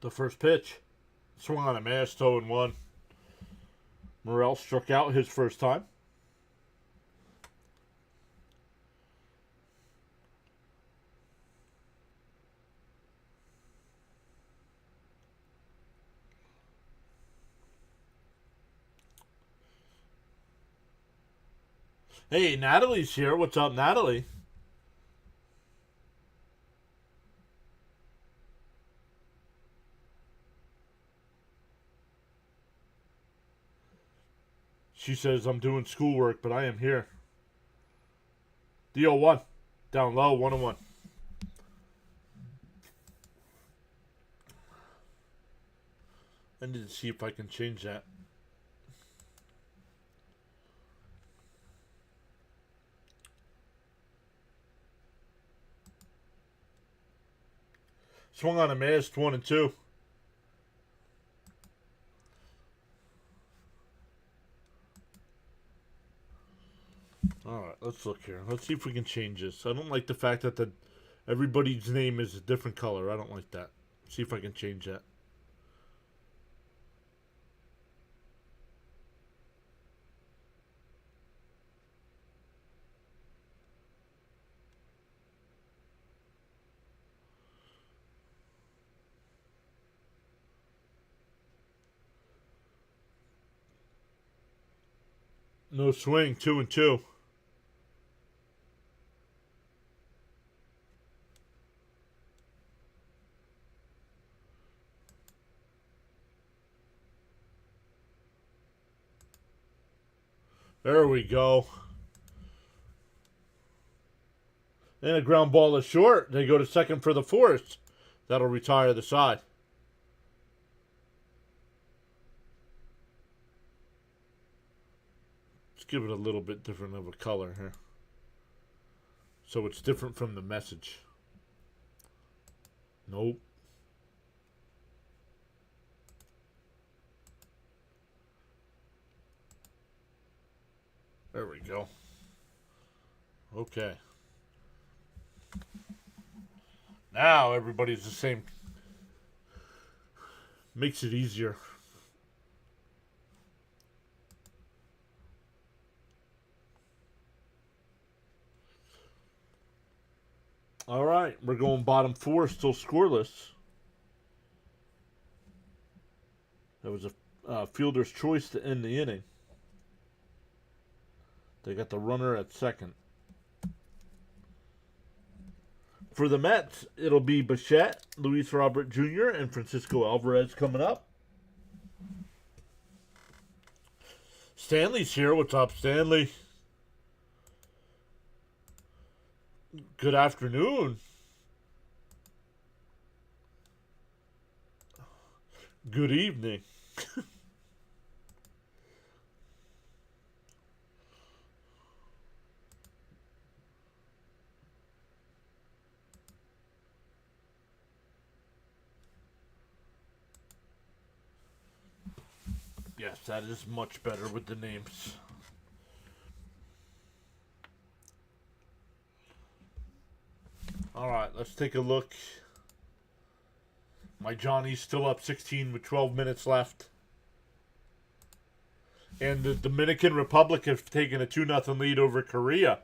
Speaker 1: The first pitch. Swung on a miss, 0-1. Morel struck out his first time. Hey, Natalie's here. What's up, Natalie? She says, I'm doing schoolwork, but I am here. DO1. Down low, 1-1. I need to see if I can change that. Swung on a miss, 1-2. Alright, let's look here. Let's see if we can change this. I don't like the fact that everybody's name is a different color. I don't like that. See if I can change that. No swing, 2-2. There we go. And a ground ball is short. They go to second for the force. That'll retire the side. give it a little bit different of a color here. So it's different from the message. Nope. There we go. Okay. Now everybody's the same. Makes it easier. All right, we're going bottom four, still scoreless. That was a fielder's choice to end the inning. They got the runner at second. For the Mets, it'll be Bichette, Luis Robert Jr., and Francisco Alvarez coming up. Stanley's here. What's up, Stanley? Good afternoon. Good evening. Yes, that is much better with the names. All right, let's take a look. My Johnny's still up 16 with 12 minutes left. And the Dominican Republic have taken a 2-0 lead over Korea.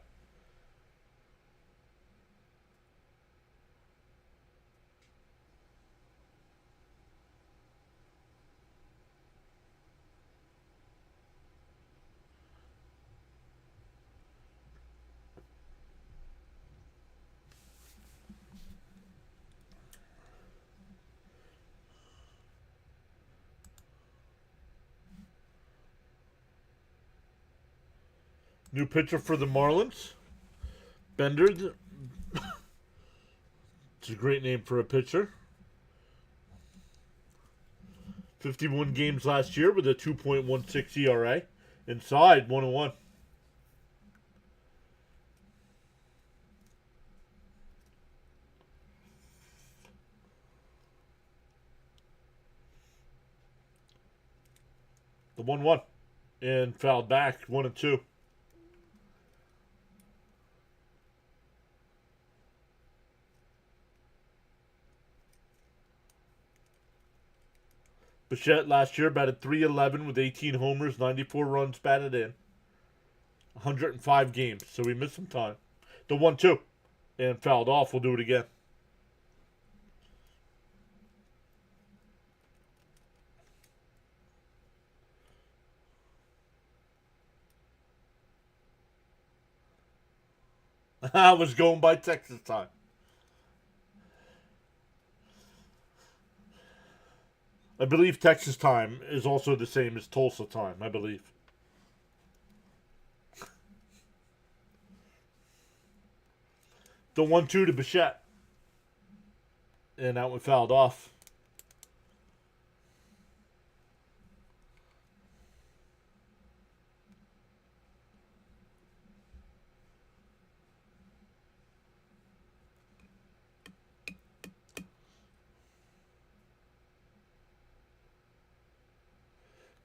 Speaker 1: New pitcher for the Marlins. Bender. It's a great name for a pitcher. 51 games last year with a 2.16 ERA. Inside, 1-1. The 1-1. And fouled back, 1-2. Bichette last year batted .311 with 18 homers, 94 runs batted in. 105 games, so we missed some time. The 1-2. And fouled off. We'll do it again. I was going by Texas time. I believe Texas time is also the same as Tulsa time, I believe. The 1-2 to Bichette. And that one fouled off.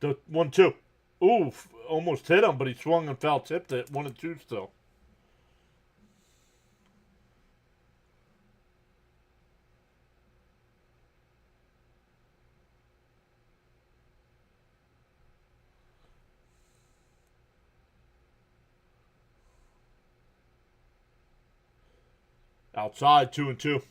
Speaker 1: The 1-2. Ooh, almost hit him, but he swung and foul tipped it. 1-2 still. Outside, 2-2.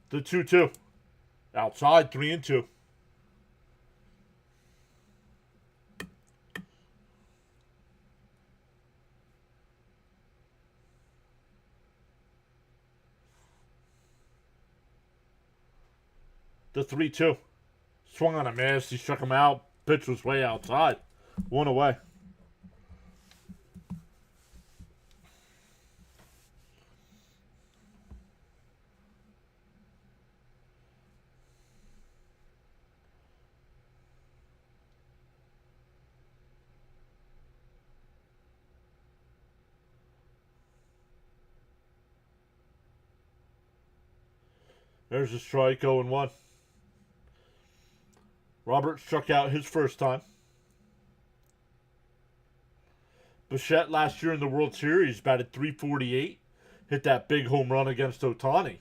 Speaker 1: The 2-2. Outside, 3-2. The 3-2. Swung on a miss. He struck him out. Pitch was way outside. 1 away. There's a strike, 0-1. Robert struck out his first time. Bichette last year in the World Series batted .348. Hit that big home run against Ohtani.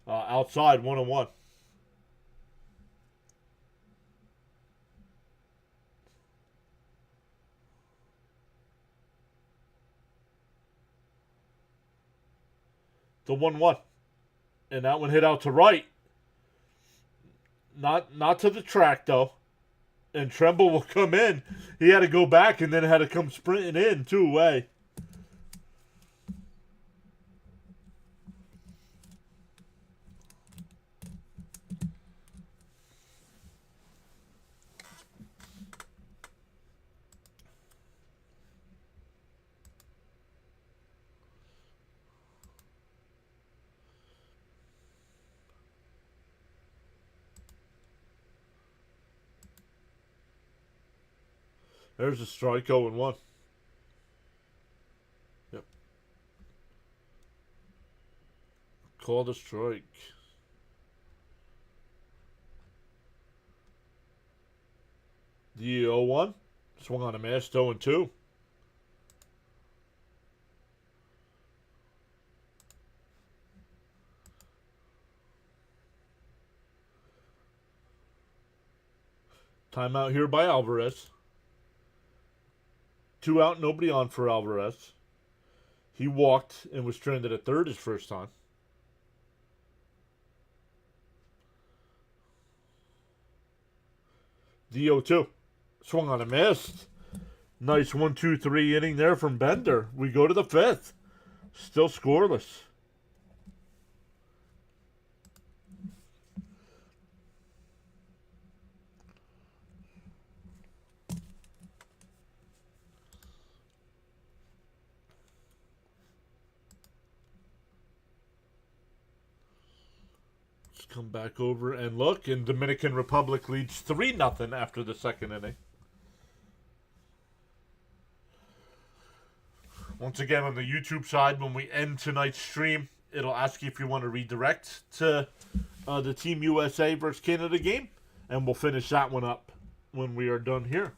Speaker 1: Outside, 1-1. The 1-1. And that one hit out to right. Not to the track, though. And Tremble will come in. He had to go back and then had to come sprinting in, two-away. There's a strike, 0-1. Yep. Called a strike. The 0-1. Swung on a miss, 0-2. Timeout here by Alvarez. 2 out, nobody on for Alvarez. He walked and was stranded at third his first time. The 0-2. Swung on a miss. Nice 1-2-3 inning there from Bender. We go to the fifth. Still scoreless. Come back over and look, and Dominican Republic leads 3-0 after the second inning. Once again, on the YouTube side, when we end tonight's stream, it'll ask you if you want to redirect to the Team USA versus Canada game, and we'll finish that one up when we are done here.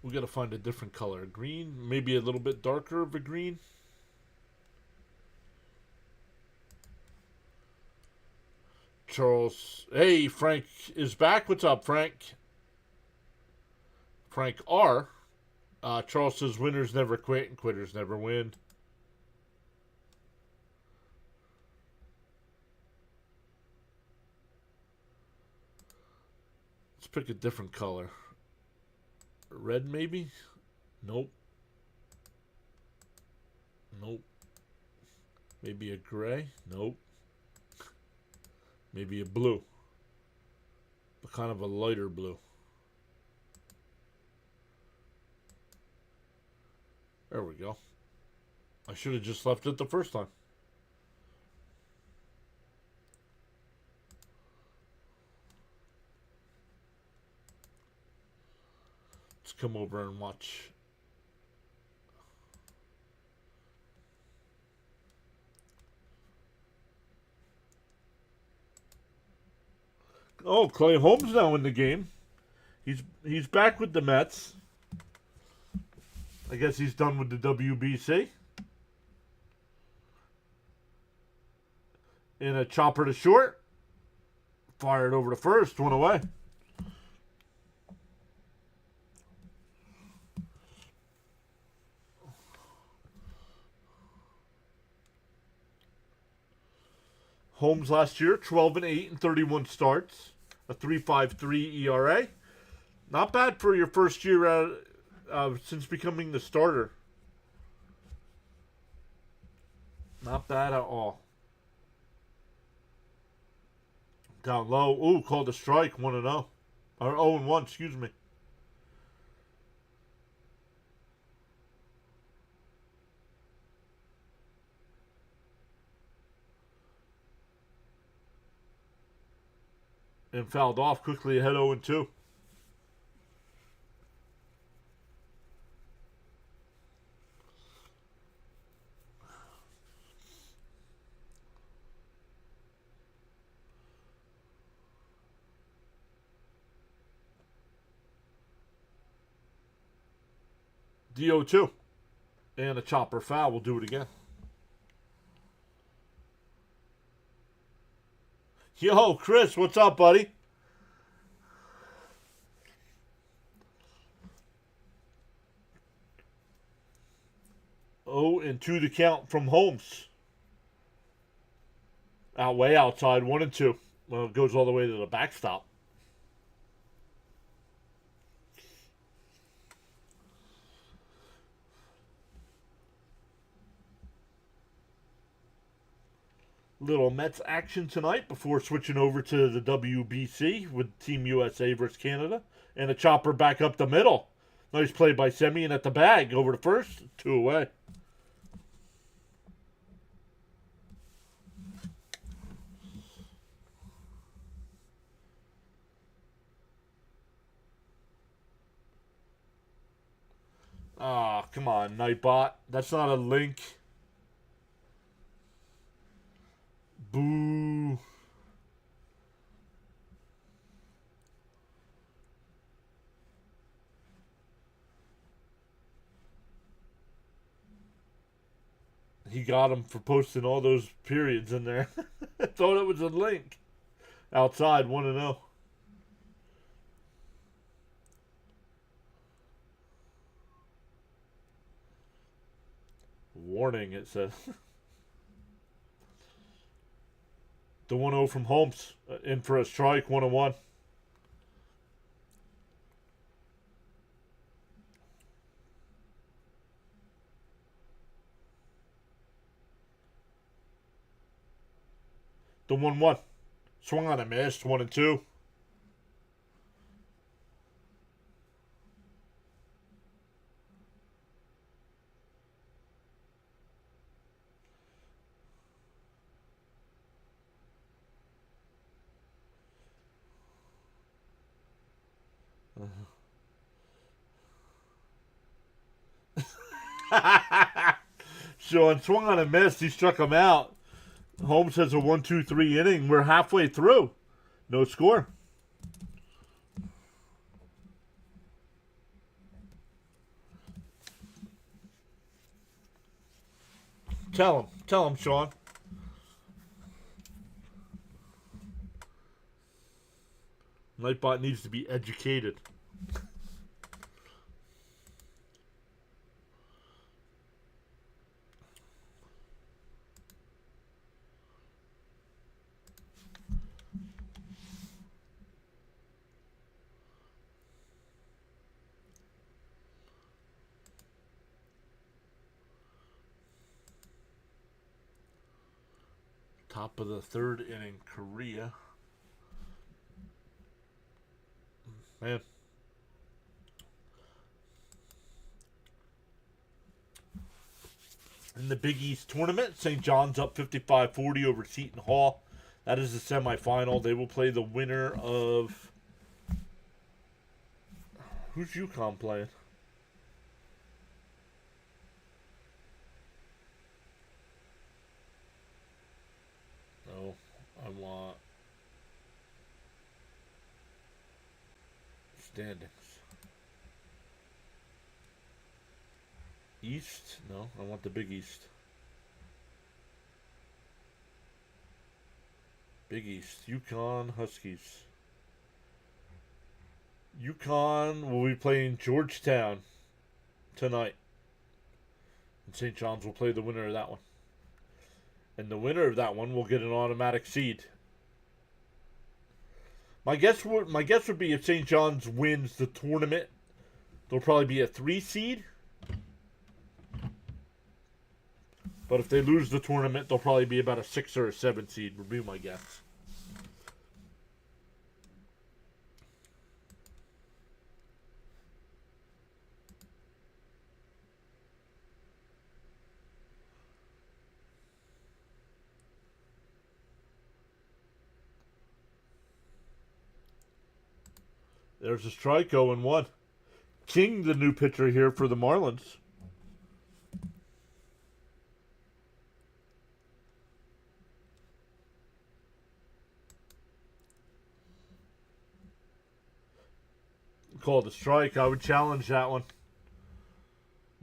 Speaker 1: We got to find a different color. Green, maybe a little bit darker of a green. Charles, hey, Frank is back. What's up, Frank? Frank R. Charles says winners never quit and quitters never win. Let's pick a different color. Red, maybe? Nope. Nope. Maybe a gray? Nope. Maybe a blue. But kind of a lighter blue. There we go. I should have just left it the first time. Let's come over and watch. Oh, Clay Holmes now in the game. He's back with the Mets. I guess he's done with the WBC. In a chopper to short. Fired over to first, one away. Holmes last year, 12-8 and 31 starts, a 3.53 ERA. Not bad for your first year since becoming the starter. Not bad at all. Down low. Ooh, called a strike, 1-0. Or 0-1, excuse me. and fouled off quickly ahead 0-2. DO2. And a chopper foul. We'll do it again. Yo, Chris, what's up, buddy? Oh, and 2 to count from Holmes. Way outside, 1-2. Well, it goes all the way to the backstop. Little Mets action tonight before switching over to the WBC with Team USA versus Canada. And a chopper back up the middle. Nice play by Semien at the bag over to first. 2 away. Ah, come on, Nightbot. That's not a link. Boo. He got him for posting all those periods in there. Thought it was a link. Outside, 1-0. Warning, it says. The 1-0 from Holmes. In for a strike, 1-1. The 1-1. Swung on a miss, 1-2. Sean swung on a miss. He struck him out. Holmes has a 1-2-3 inning. We're halfway through. No score. Tell him, Sean. Nightbot needs to be educated. Top of the third inning, Korea. Man. In the Big East tournament, St. John's up 55-40 over Seton Hall. That is the semifinal. They will play the winner of... Who's UConn playing? No, I want... standings. East? No, I want the Big East. Big East. UConn Huskies. UConn will be playing Georgetown tonight. And St. John's will play the winner of that one. And the winner of that one will get an automatic seed. My guess would be if St. John's wins the tournament, there'll probably be a 3 seed. But if they lose the tournament, they'll probably be about a 6 or a 7 seed, would be my guess. There's a strike, 0-1. King, the new pitcher here for the Marlins. Called a strike. I would challenge that one.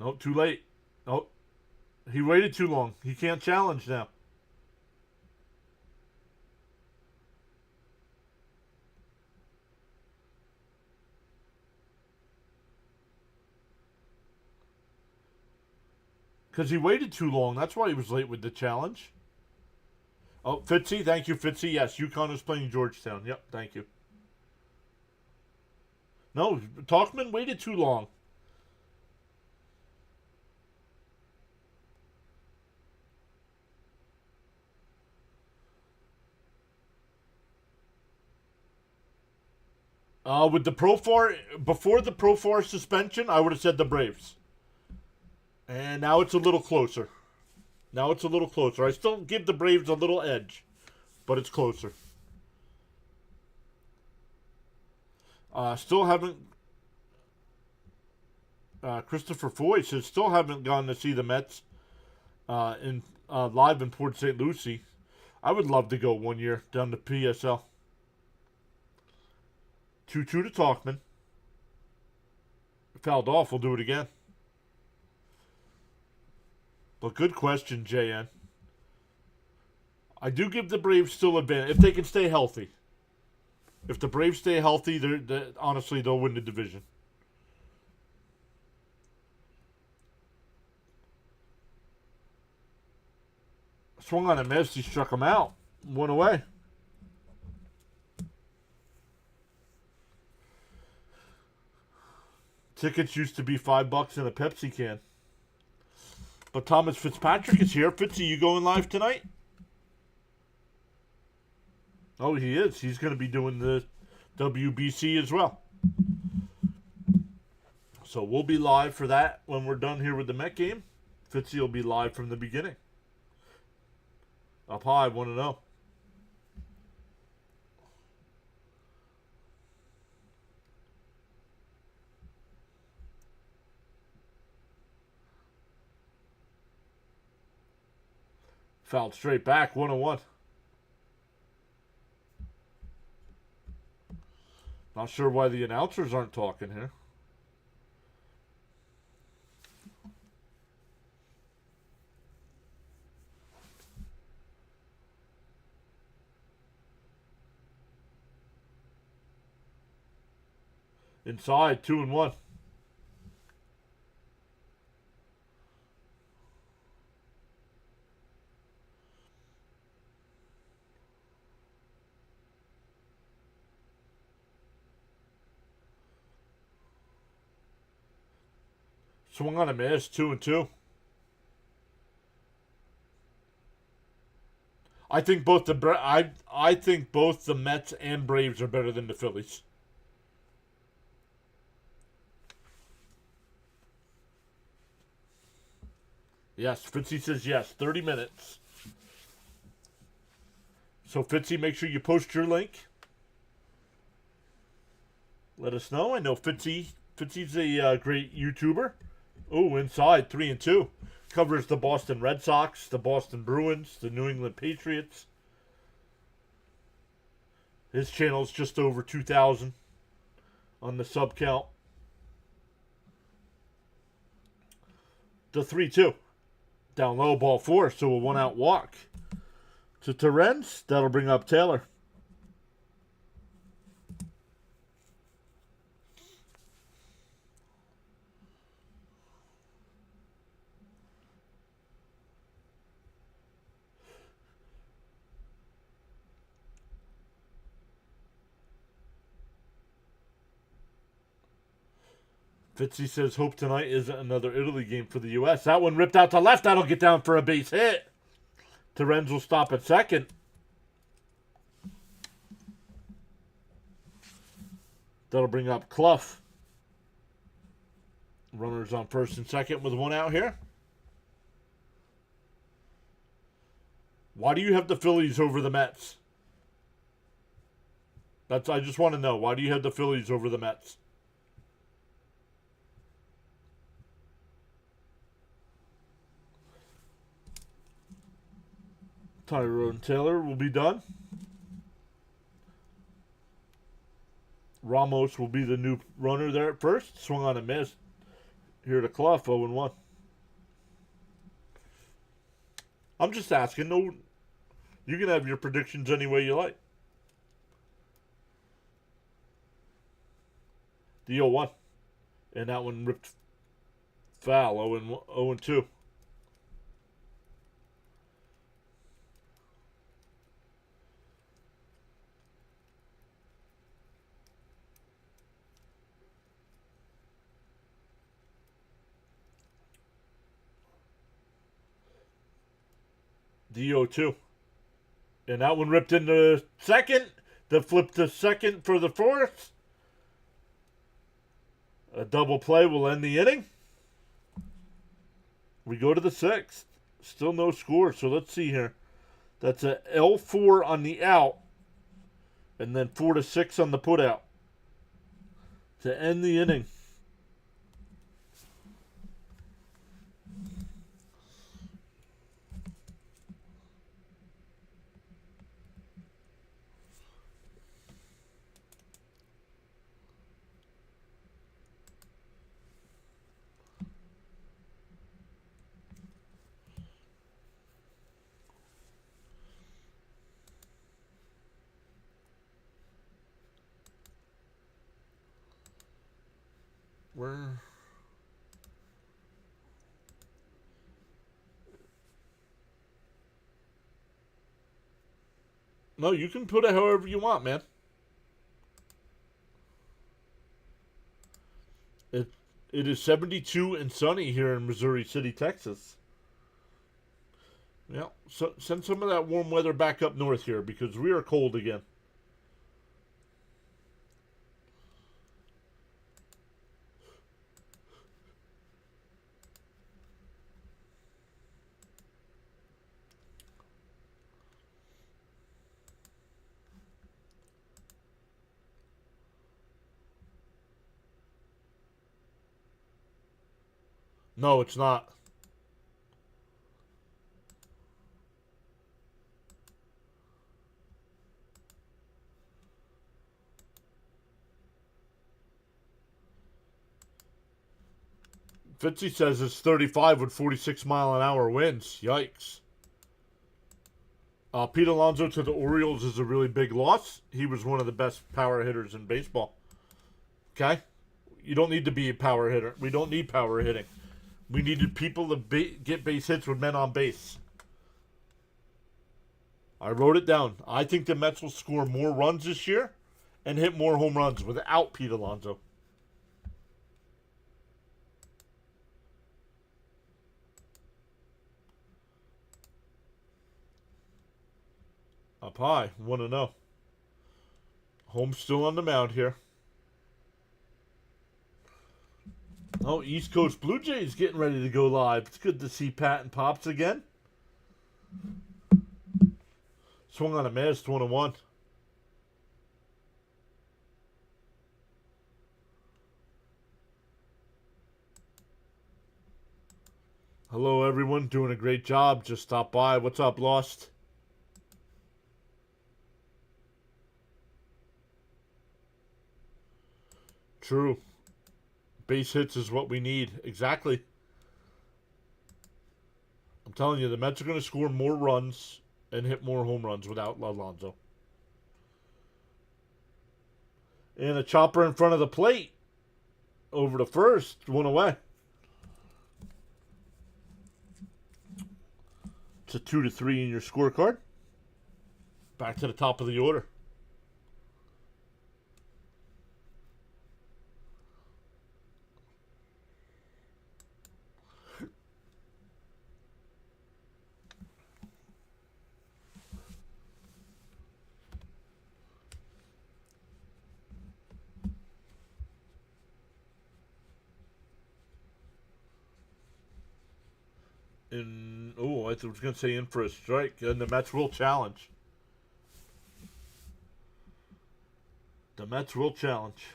Speaker 1: Nope, too late. Nope. He waited too long. He can't challenge now. Because he waited too long. That's why he was late with the challenge. Oh, Fitzy. Thank you, Fitzy. Yes, UConn is playing Georgetown. Yep, thank you. No, Talkman waited too long. With the Profar, before the Profar suspension, I would have said the Braves. And now it's a little closer. I still give the Braves a little edge, but it's closer. Still haven't. Christopher Foy says still haven't gone to see the Mets in live in Port St. Lucie. I would love to go one year down to PSL. 2-2 to Talkman. Fouled off. We'll do it again. But good question, JN. I do give the Braves still advantage if they can stay healthy. If the Braves stay healthy, honestly, they'll win the division. Swung on a miss. He struck him out. Went away. Tickets used to be $5 in a Pepsi can. But Thomas Fitzpatrick is here. Fitzy, you going live tonight? Oh, he is. He's going to be doing the WBC as well. So we'll be live for that when we're done here with the Met game. Fitzy will be live from the beginning. Up high, 1-0. Fouled straight back, 1-1. Not sure why the announcers aren't talking here. Inside, 2-1. Swung on a miss, 2-2. I think both the Mets and Braves are better than the Phillies. Yes, Fitzy says yes. 30 minutes. So Fitzy, make sure you post your link. Let us know. I know Fitzy's a great YouTuber. Oh, inside, 3-2. Covers the Boston Red Sox, the Boston Bruins, the New England Patriots. His channel's just over 2,000 on the sub count. The 3-2. Down low, ball 4, so a 1-out walk. To Terrence, that'll bring up Taylor. Fitzy says, hope tonight isn't another Italy game for the U.S. That one ripped out to left. That'll get down for a base hit. Terrence will stop at second. That'll bring up Clough. Runners on first and second with 1 out here. Why do you have the Phillies over the Mets? I just want to know, why do you have the Phillies over the Mets? Tyrone Taylor will be done. Ramos will be the new runner there at first. Swung on a miss. Here to Clough, 0-1. I'm just asking. No, you can have your predictions any way you like. The 0-1. And that one ripped foul, 0-2. The 0-2. And that one ripped into second. The flip to second for the fourth. A double play will end the inning. We go to the sixth. Still no score, so let's see here. That's a L4 on the out. And then 4-6 on the put out. To end the inning. Where? No, you can put it however you want, man. It is 72 and sunny here in Missouri City, Texas. Yeah, so send some of that warm weather back up north here because we are cold again. No, it's not. Fitzy says it's 35 with 46-mile-an-hour winds. Yikes. Pete Alonso to the Orioles is a really big loss. He was one of the best power hitters in baseball. Okay? You don't need to be a power hitter. We don't need power hitting. We needed people to get base hits with men on base. I wrote it down. I think the Mets will score more runs this year and hit more home runs without Pete Alonso. Up high, 1-0. Home still on the mound here. Oh, East Coast Blue Jays getting ready to go live. It's good to see Pat and Pops again. Swung on a miss, 1-1. Hello, everyone. Doing a great job. Just stopped by. What's up, Lost? True. Base hits is what we need. Exactly. I'm telling you, the Mets are going to score more runs and hit more home runs without Alonso. And a chopper in front of the plate. Over to first. One away. It's a 2-3 in your scorecard. Back to the top of the order. I was going to say in for a strike, and the Mets will challenge. Mets will challenge.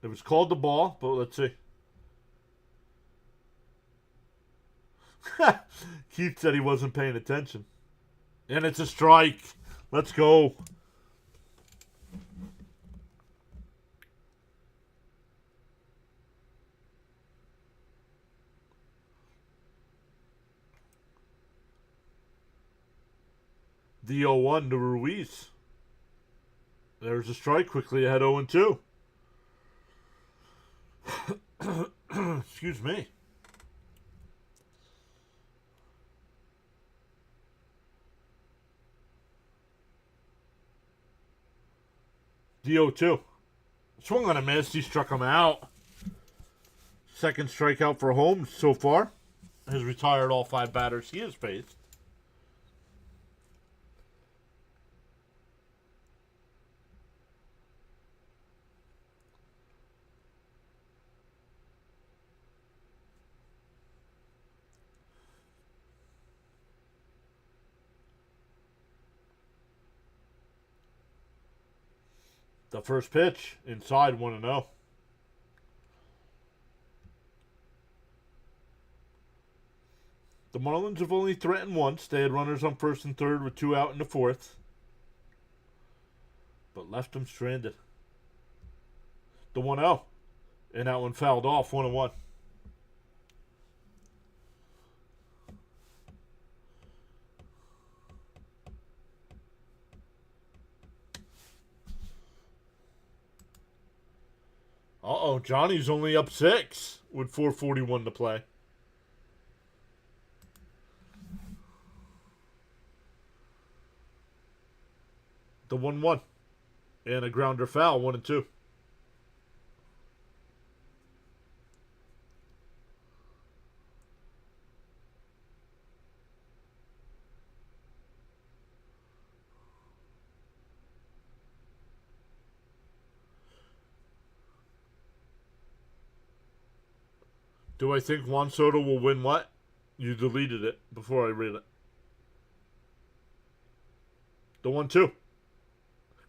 Speaker 1: It was called the ball, but let's see. Keith said he wasn't paying attention. And it's a strike. Let's go. The 0-1 to Ruiz. There's a strike quickly ahead 0-2. Excuse me. The 0-2. Swung on a miss. He struck him out. Second strikeout for Holmes so far. Has retired all 5 batters he has faced. The first pitch, inside 1-0. The Marlins have only threatened once. They had runners on first and third with 2 out in the fourth, but left them stranded. The 1-0, and that one fouled off 1-1. Uh-oh, Johnny's only up 6 with 4:41 to play. The 1-1. And a grounder foul, 1-2. Do I think Juan Soto will win what? You deleted it before I read it. The 1-2.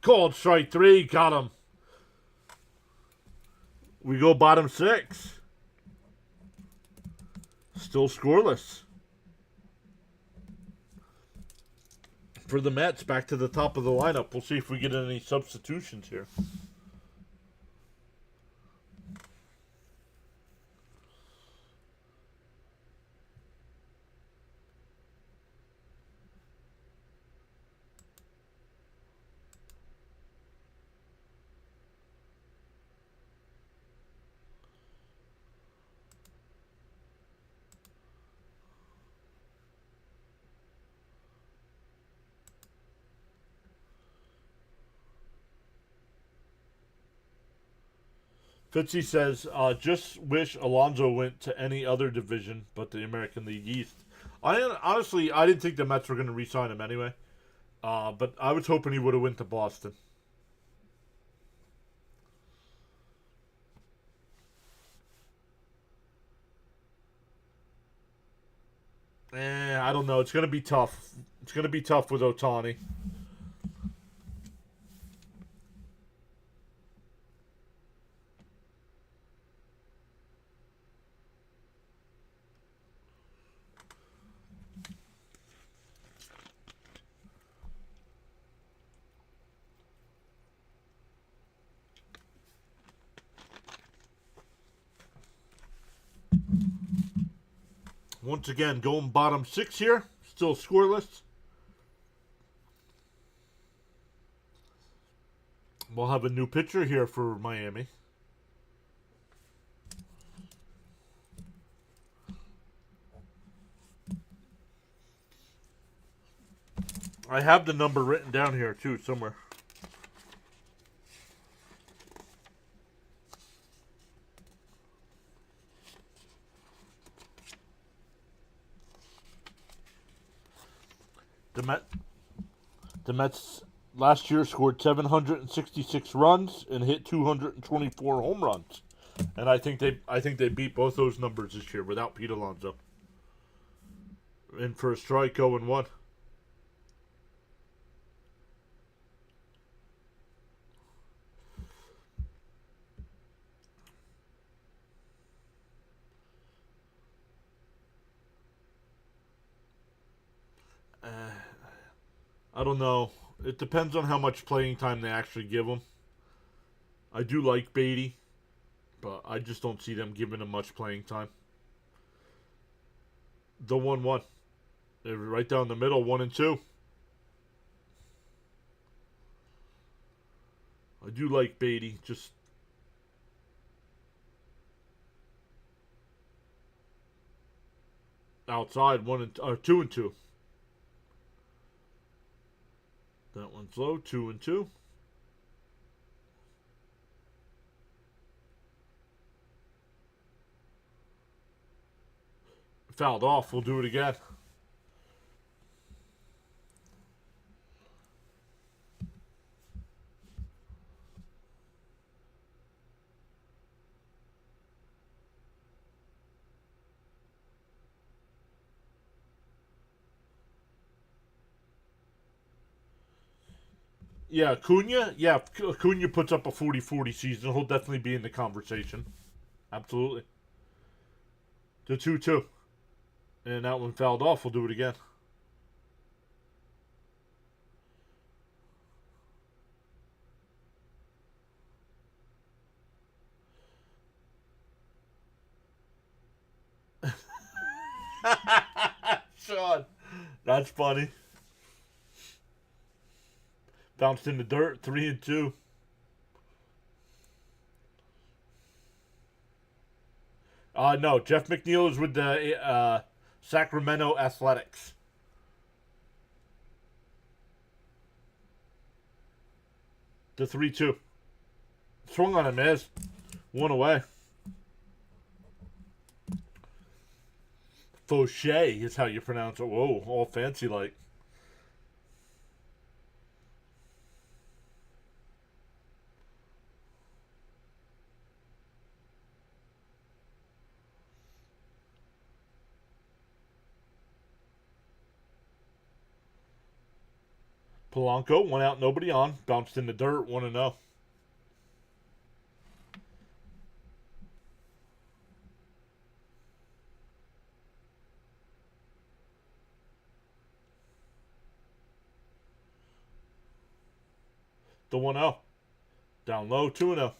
Speaker 1: Called strike 3. Got him. We go bottom 6. Still scoreless. For the Mets, back to the top of the lineup. We'll see if we get any substitutions here. Fitzy says, just wish Alonso went to any other division but the American League East. Honestly, I didn't think the Mets were going to re-sign him anyway. But I was hoping he would have went to Boston. I don't know. It's going to be tough. It's going to be tough with Ohtani. Once again, going bottom 6 here. Still scoreless. We'll have a new pitcher here for Miami. I have the number written down here, too, somewhere. The Mets last year scored 766 runs and hit 224 home runs, and I think they beat both those numbers this year without Pete Alonso. In for a strike, 0-1. I don't know. It depends on how much playing time they actually give him. I do like Beatty, but I just don't see them giving him much playing time. The 1-1. They're right down the middle, 1 and 2. I do like Beatty, just outside 2 and 2. That one's low, 2 and 2. Fouled off. We'll do it again. Yeah, Acuna. Yeah, if Acuna puts up a 40-40 season, he'll definitely be in the conversation. Absolutely. The 2-2. And that one fouled off. We'll do it again. Sean. That's funny. Bounced in the dirt, 3 and 2. No, Jeff McNeil is with the Sacramento Athletics. The 3-2. Swung on him, is 1 away. Fauché is how you pronounce it. Whoa, all fancy like. Polanco, 1 out, nobody on. Bounced in the dirt, 1-0. The 1-0. Down low, 2-0.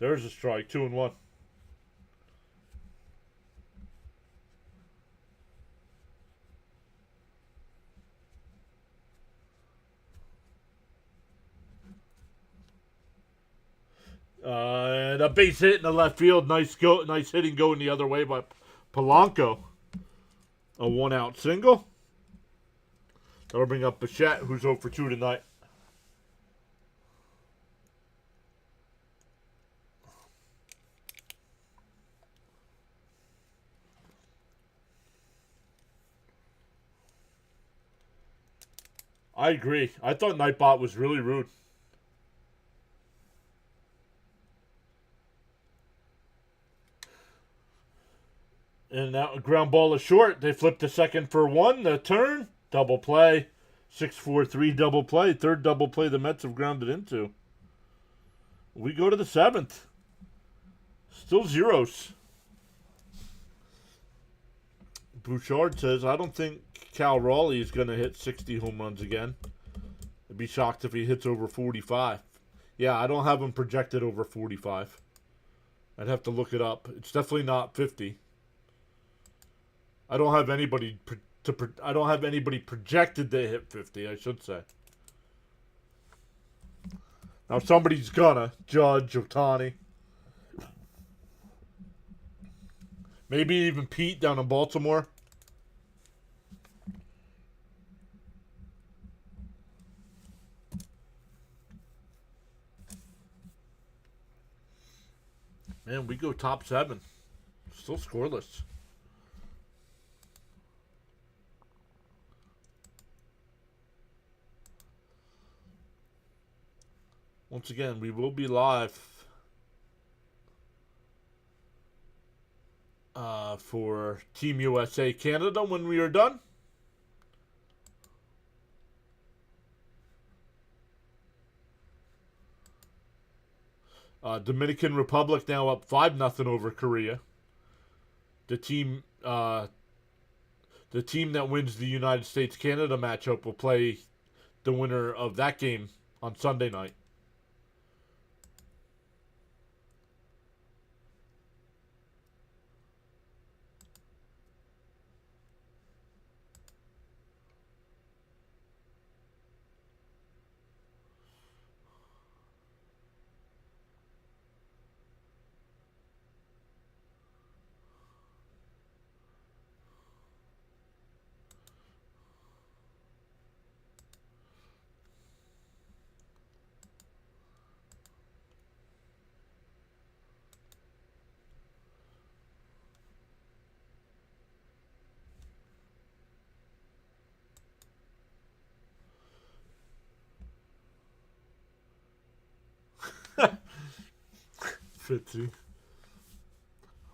Speaker 1: There's a strike, 2-1. And a base hit in the left field. Nice hitting going the other way by Polanco. A 1 out single. That'll bring up Bichette, who's 0 for 2 tonight. I agree. I thought Nightbot was really rude. And now a ground ball is short. They flip to second for 1. The turn. Double play. 6-4-3 double play. Third double play the Mets have grounded into. We go to the 7th. Still zeros. Bouchard says, I don't think Cal Raleigh is going to hit 60 home runs again. I'd be shocked if he hits over 45. Yeah, I don't have him projected over 45. I'd have to look it up. It's definitely not 50. I don't have anybody projected to hit 50, I should say. Now somebody's gonna. Judge, Ohtani. Maybe even Pete down in Baltimore. Man, we go top 7. Still scoreless. Once again, we will be live for Team USA Canada when we are done. Dominican Republic now up 5-0 over Korea. The team that wins the United States-Canada matchup will play the winner of that game on Sunday night. Fitzy.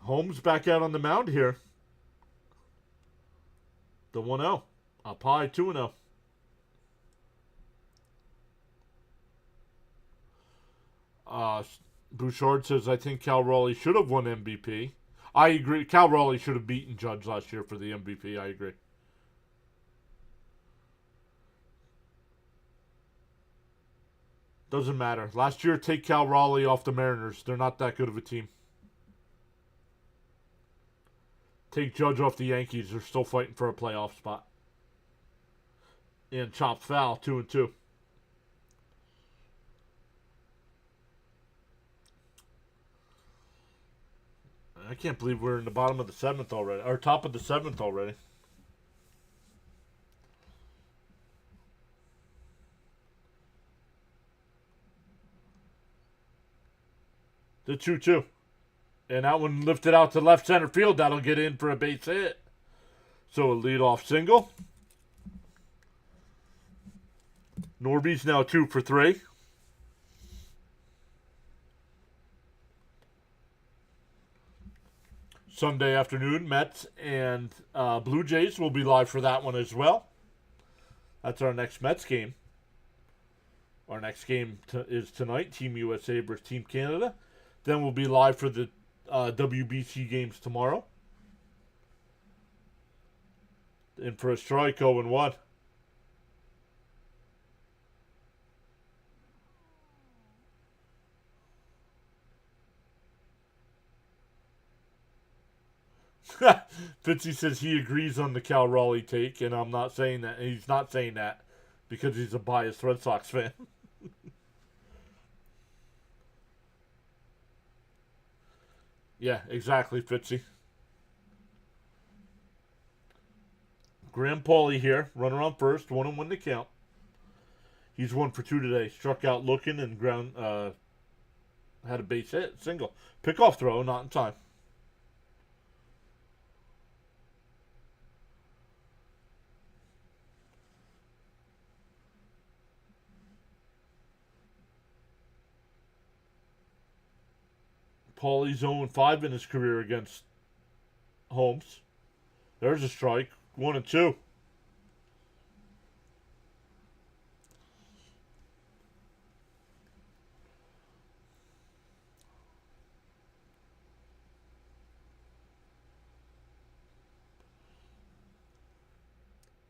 Speaker 1: Holmes back out on the mound here. The 1-0. Up high, 2-0. Bouchard says, I think Cal Raleigh should have won MVP. I agree. Cal Raleigh should have beaten Judge last year for the MVP. I agree. Doesn't matter. Last year, take Cal Raleigh off the Mariners. They're not that good of a team. Take Judge off the Yankees. They're still fighting for a playoff spot. And chopped foul, 2-2. I can't believe we're in the bottom of the 7th already. Or top of the 7th already. The 2-2. And that one lifted out to left center field. That'll get in for a base hit. So a leadoff single. Norby's now 2 for 3. Sunday afternoon, Mets and Blue Jays will be live for that one as well. That's our next Mets game. Our next game is tonight, Team USA versus Team Canada. Then we'll be live for the WBC games tomorrow. And for a strike, 0-1. Fitzy says he agrees on the Cal Raleigh take, and I'm not saying that. He's not saying that because he's a biased Red Sox fan. Yeah, exactly, Fitzy. Graham Pauley here, runner on first, 1-1 to count. He's 1 for 2 today. Struck out looking and ground had a base hit, single. Pickoff throw, not in time. Pauley's 0-5 in his career against Holmes. There's a strike. 1-2.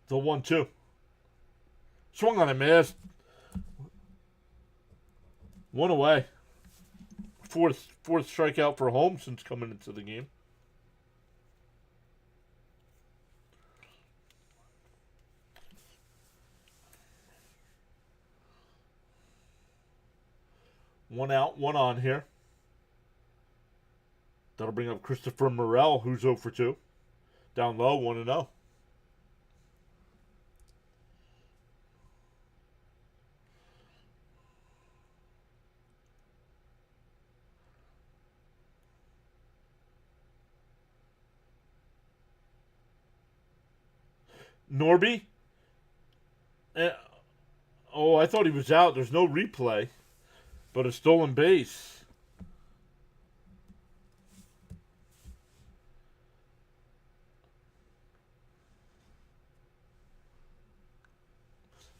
Speaker 1: The 1-2. Swung on and missed. One away. Fourth strikeout for Holmes since coming into the game. One out, one on here. That'll bring up Christopher Morel, who's 0 for 2. Down low, 1-0. Norby? Oh, I thought he was out. There's no replay. But a stolen base.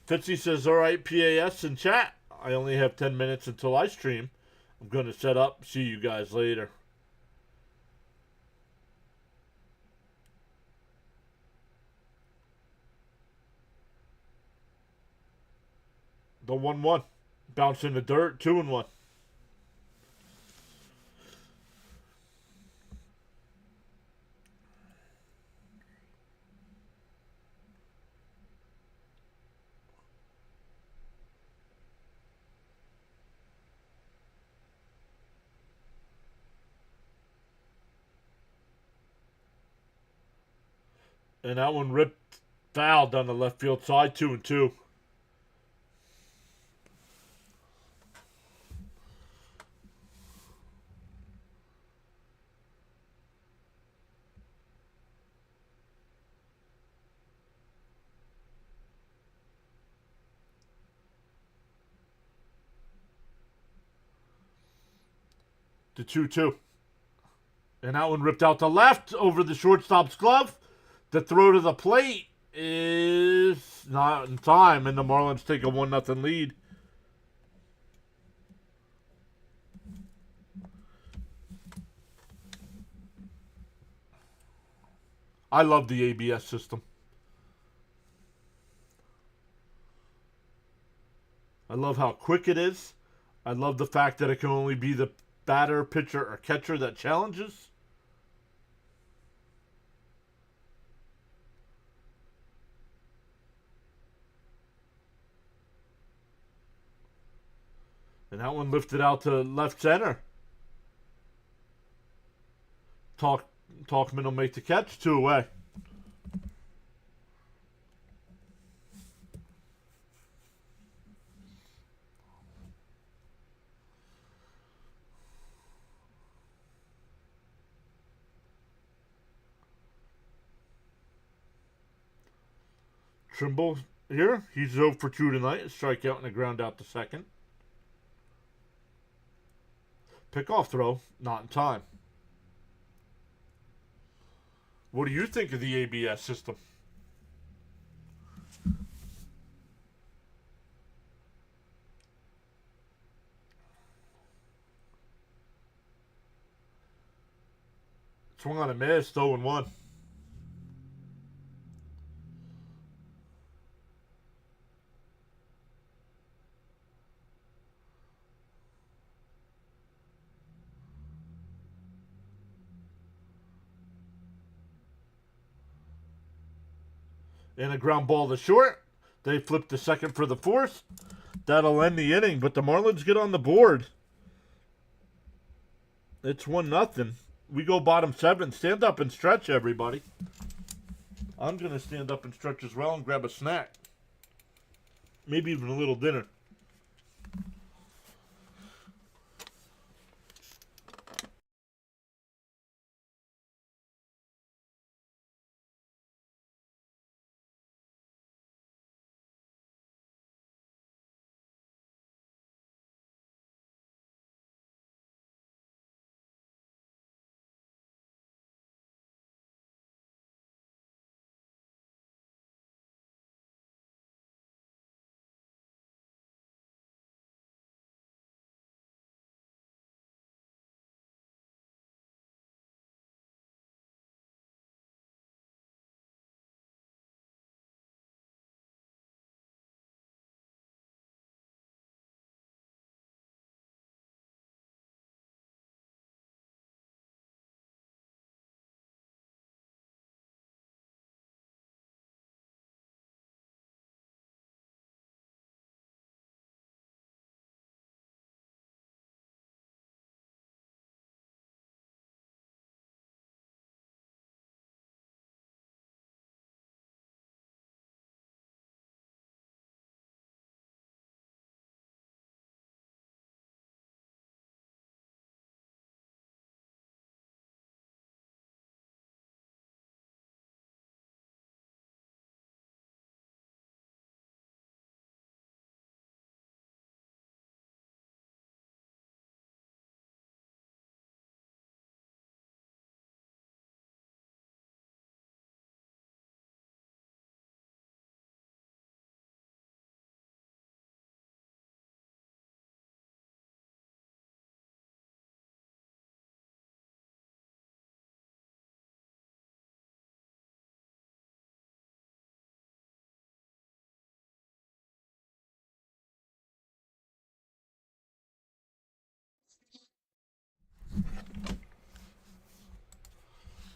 Speaker 1: Fitzy says, all right, PAS in chat. I only have 10 minutes until I stream. I'm going to set up. See you guys later. The 1-1. Bounce in the dirt. 2-1. And that one ripped foul down the left field side. 2-2. The 2-2. And that one ripped out to left over the shortstop's glove. The throw to the plate is not in time, and the Marlins take a 1-0 lead. I love the ABS system. I love how quick it is. I love the fact that it can only be the batter, pitcher, or catcher that challenges. And that one lifted out to left center. Talkman will make the catch. 2 away. Trimble here. He's 0 for 2 tonight. A strikeout and a ground out to second. Pickoff throw. Not in time. What do you think of the ABS system? Swung on a miss. 0-1. And a ground ball to short. They flip the second for the fourth. That'll end the inning, but the Marlins get on the board. It's 1-0. We go bottom 7. Stand up and stretch, everybody. I'm going to stand up and stretch as well and grab a snack. Maybe even a little dinner.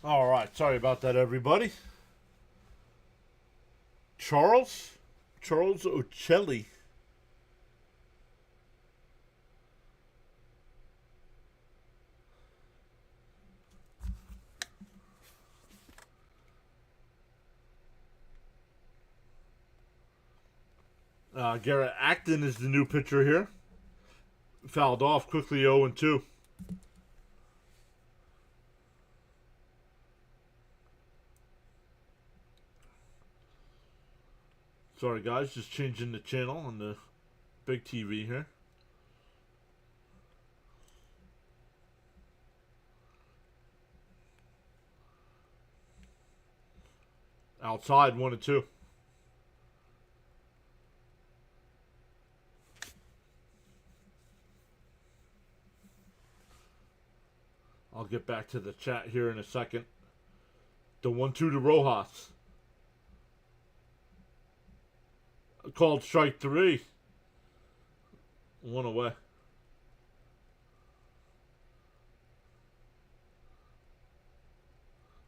Speaker 1: All right, sorry about that, everybody. Charles Ocelli. Garrett Acton is the new pitcher here. Fouled off quickly, 0-2. Sorry, guys, just changing the channel on the big TV here. Outside, 1-2. I'll get back to the chat here in a second. The 1-2 to Rojas. Called strike 3. 1 away.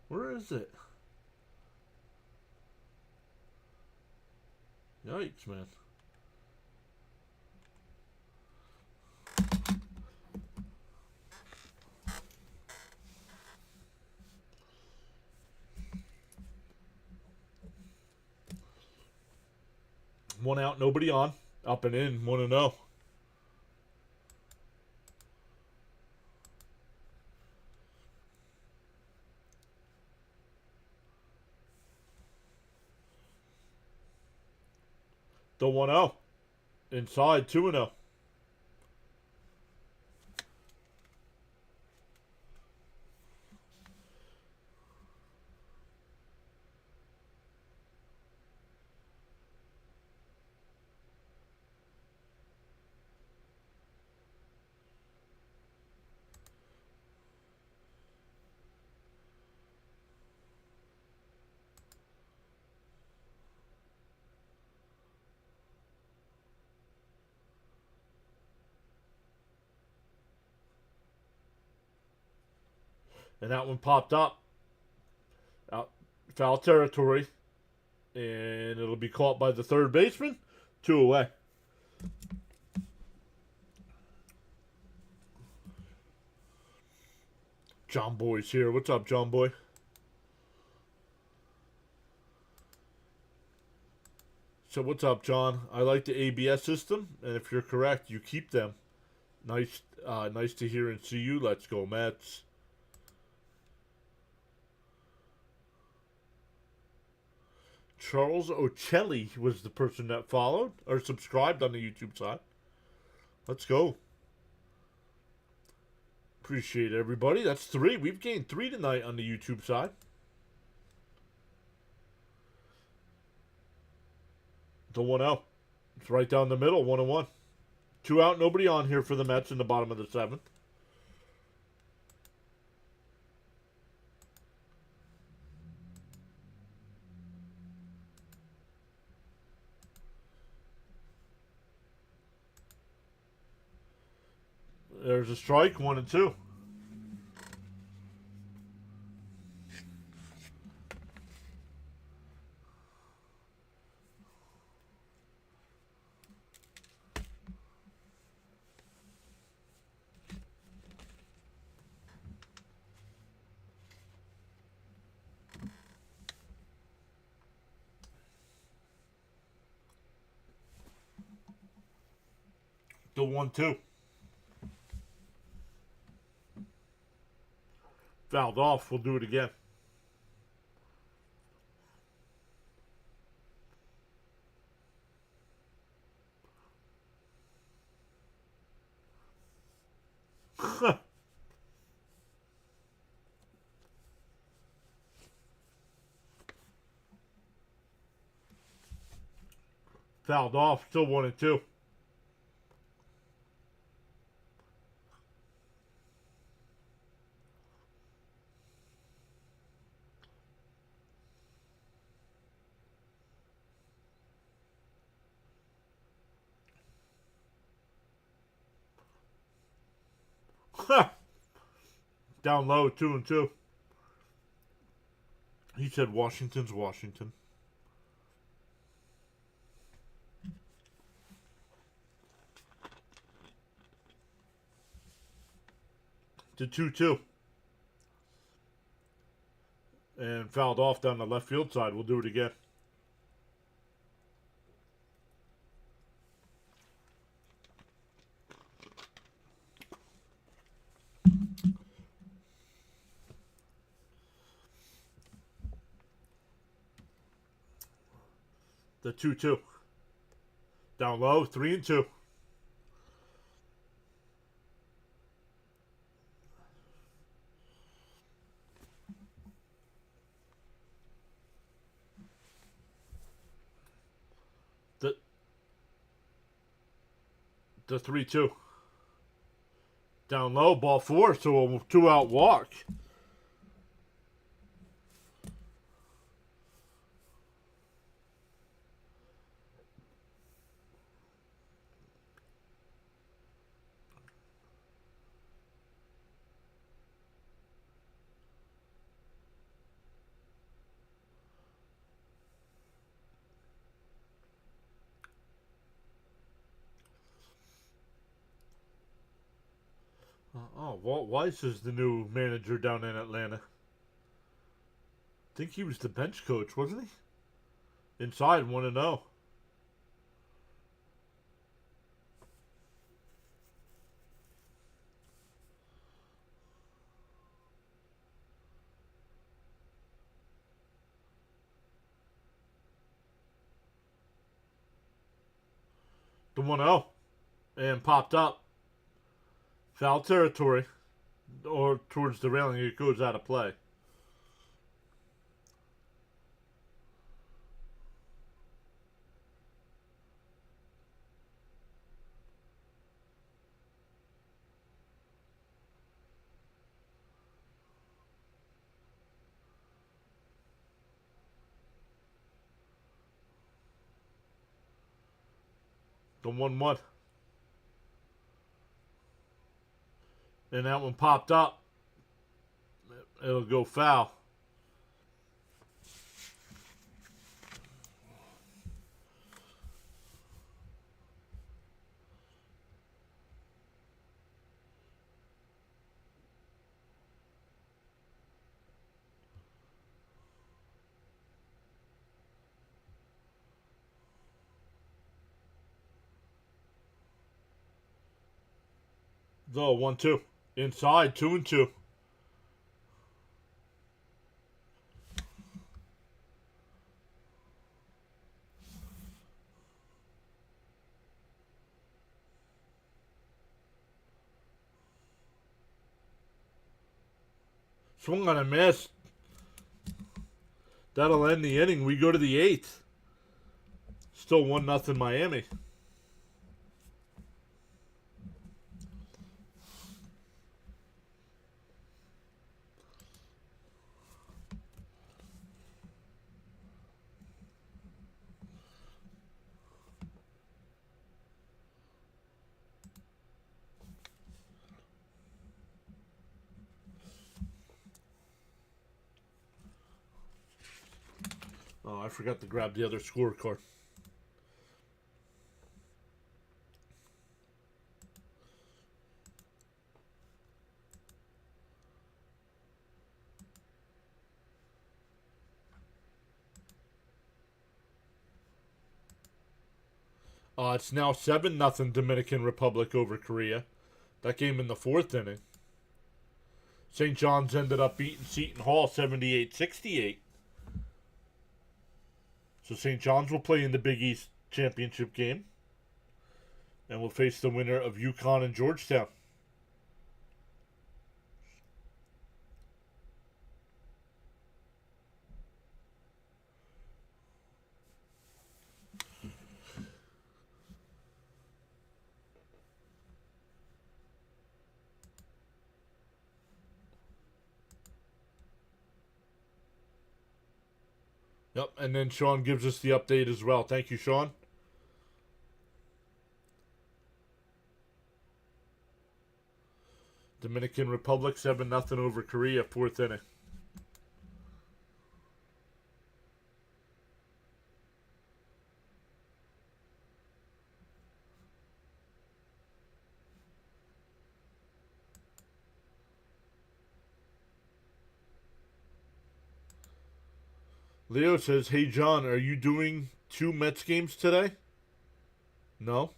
Speaker 1: Where is it? Yikes, man. One out, nobody on. Up and in, 1-0. The 1-0. Inside, 2-0. And that one popped up. Out foul territory. And it'll be caught by the third baseman. 2 away. John Boy's here. What's up, John Boy? So what's up, John? I like the ABS system, and if you're correct, you keep them. Nice to hear and see you. Let's go, Mets. Charles Ocelli was the person that followed or subscribed on the YouTube side. Let's go. Appreciate everybody. That's 3. We've gained 3 tonight on the YouTube side. The 1-0. It's right down the middle, 1-1. 2 out, nobody on here for the Mets in the bottom of the 7th. There's a strike, 1-2. The 1-2. Fouled off. We'll do it again. Fouled off. Still 1-2. Down low, 2-2. He said Washington's Washington. To 2-2. And fouled off down the left field side. We'll do it again. The 2-2. Down low, 3-2. The 3-2. Down low, ball 4, so a 2-out walk. Walt Weiss is the new manager down in Atlanta. I think he was the bench coach, wasn't he? Inside 1-0. The 1-0. And popped up. Foul territory. Or towards the railing, it goes out of play. The 1-1. And that one popped up. It'll go foul. So 1-2. Inside 2-2. Swung on a miss. That'll end the inning. We go to the 8th. Still 1-0 Miami. Oh, I forgot to grab the other scorecard. It's now 7-0 Dominican Republic over Korea. That game in the 4th inning. St. John's ended up beating Seton Hall 78-68. So St. John's will play in the Big East Championship game. And will face the winner of UConn and Georgetown. Yep, and then Sean gives us the update as well. Thank you, Sean. Dominican Republic 7-0 over Korea, 4th inning. Leo says, "Hey John, are you doing 2 Mets games today?" No.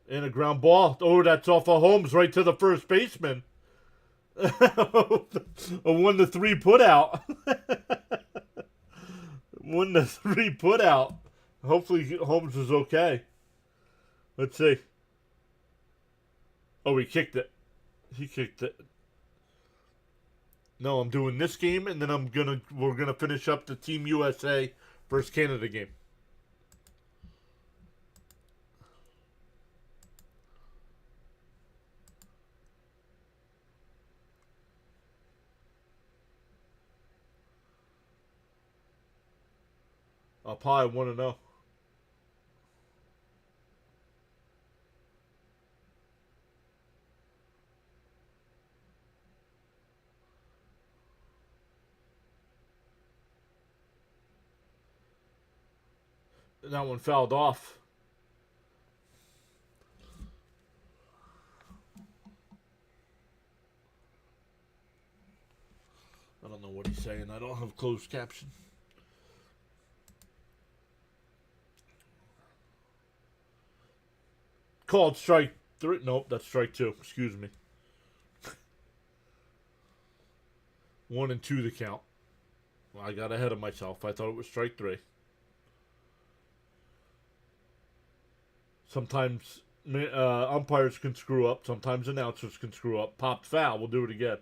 Speaker 1: And a ground ball. Oh, that's off of Holmes right to the first baseman. A 1-3 put out. 1-3 put out. Hopefully Holmes is okay. Let's see. Oh, he kicked it. He kicked it. No, I'm doing this game, and then we're gonna finish up the Team USA versus Canada game. Up high, 1-0. That one fouled off. I don't know what he's saying. I don't have closed caption. Called strike 3. Nope, that's strike 2. Excuse me. 1-2 the count. Well, I got ahead of myself. I thought it was strike 3. Sometimes umpires can screw up. Sometimes announcers can screw up. Popped foul. We'll do it again.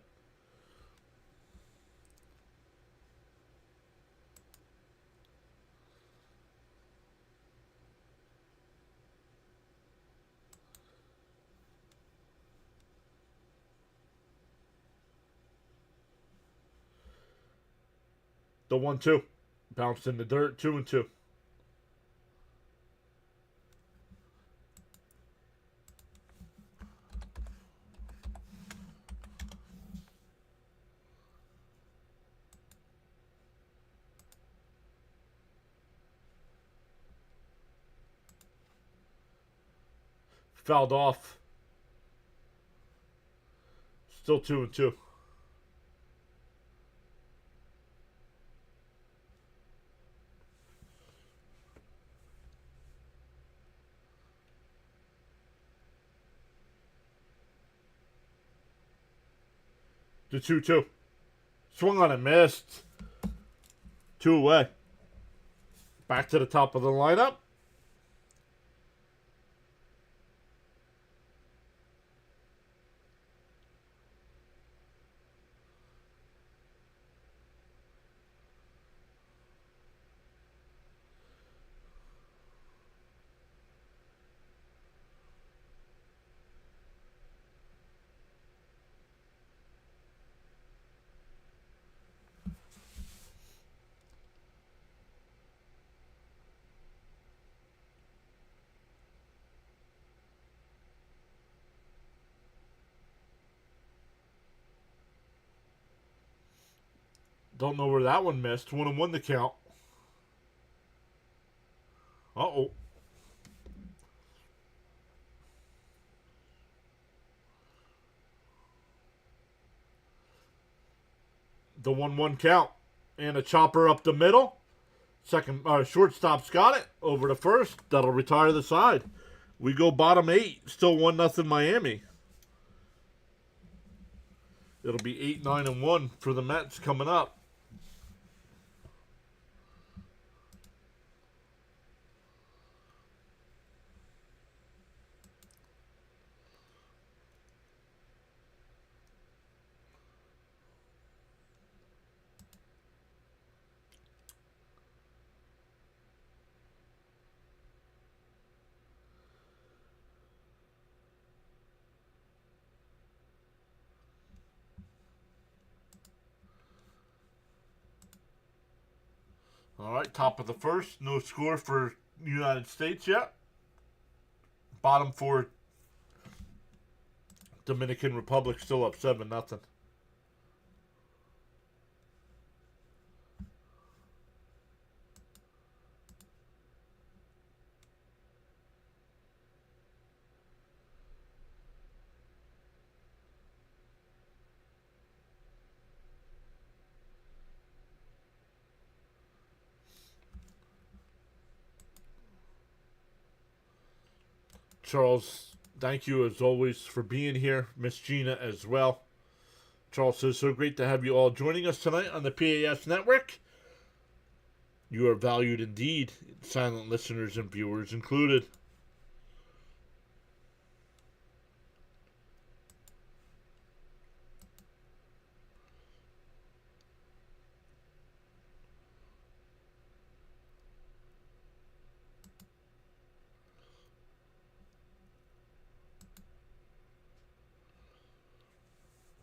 Speaker 1: The 1-2. Bounced in the dirt. 2-2. Fouled off. Still 2-2. The 2-2. Swung on and missed. 2 away. Back to the top of the lineup. Don't know where that one missed. 1-1 the count. Uh-oh. The 1-1 count. And a chopper up the middle. Shortstop's got it. Over to first. That'll retire the side. We go bottom 8. Still 1-0 Miami. It'll be 8-9-1 for the Mets coming up. All right, top of the first. No score for United States yet. Bottom 4, Dominican Republic still up 7-0. Charles, thank you as always for being here. Miss Gina as well. Charles says, so great to have you all joining us tonight on the PAS Network. You are valued indeed, silent listeners and viewers included.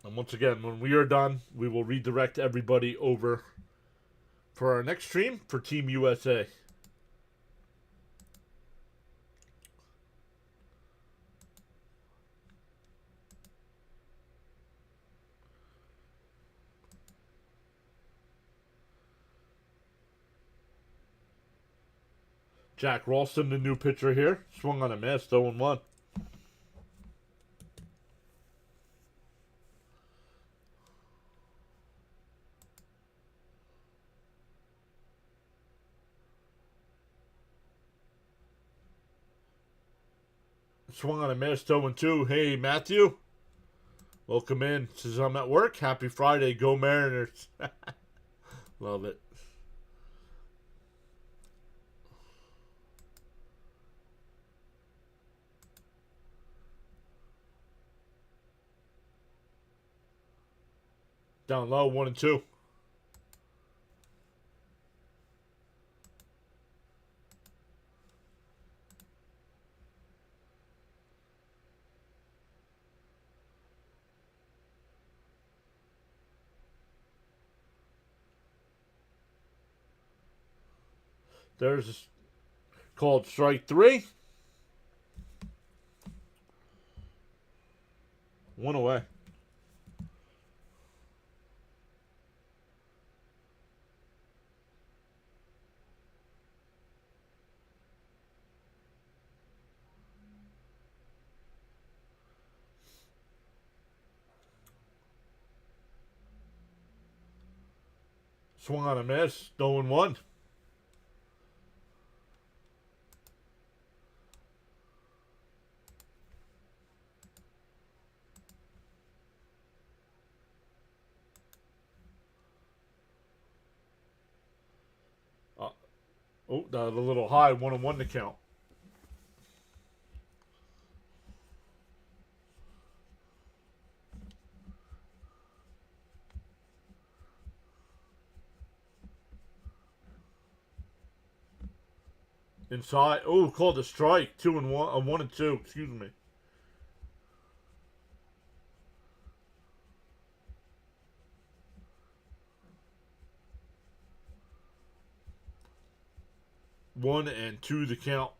Speaker 1: And once again, when we are done, we will redirect everybody over for our next stream for Team USA. Jack Ralston, the new pitcher here, swung on a miss, 0-1. Swung on a miss, 0-2. Hey, Matthew. Welcome in. Says I'm at work. Happy Friday. Go Mariners. Love it. Down low, 1-2. There's called strike 3. 1 away. Swung on a miss, 0-1. Oh, that was a little high, 1-1 to count. Inside. Oh, called a strike. 2-1. 1-2. Excuse me. One and two to count.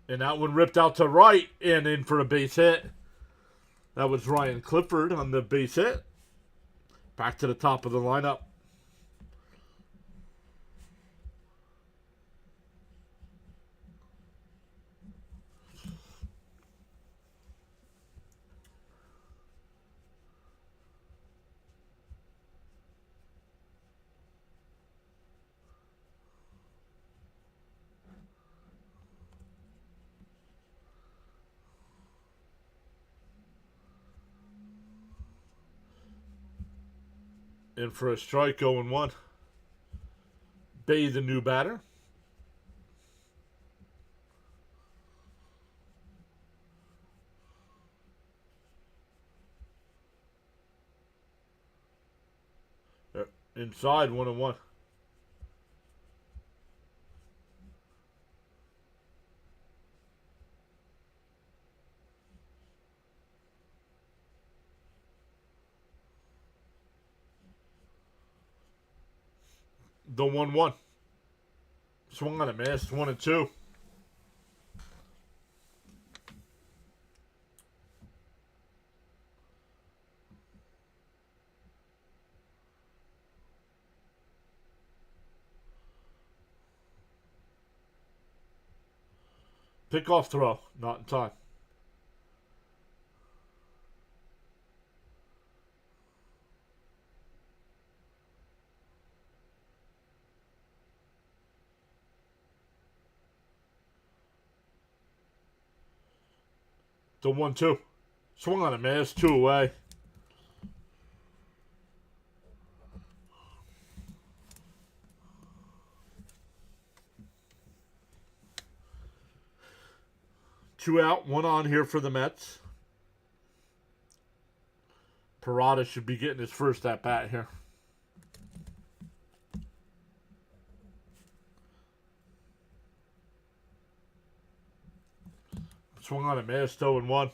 Speaker 1: And that one ripped out to right and in for a base hit. That was Ryan Clifford on the base hit. Back to the top of the lineup. In for a strike, 0-1. Bay, the new batter. Inside, 1-1. The 1-1. Swung on a miss, 1-2. Pick-off throw, not in time. The 1-2. Swung on a miss. 2 away. Two out, 1 on here for the Mets. Parada should be getting his first at bat here. Swung on a miss, 0-1.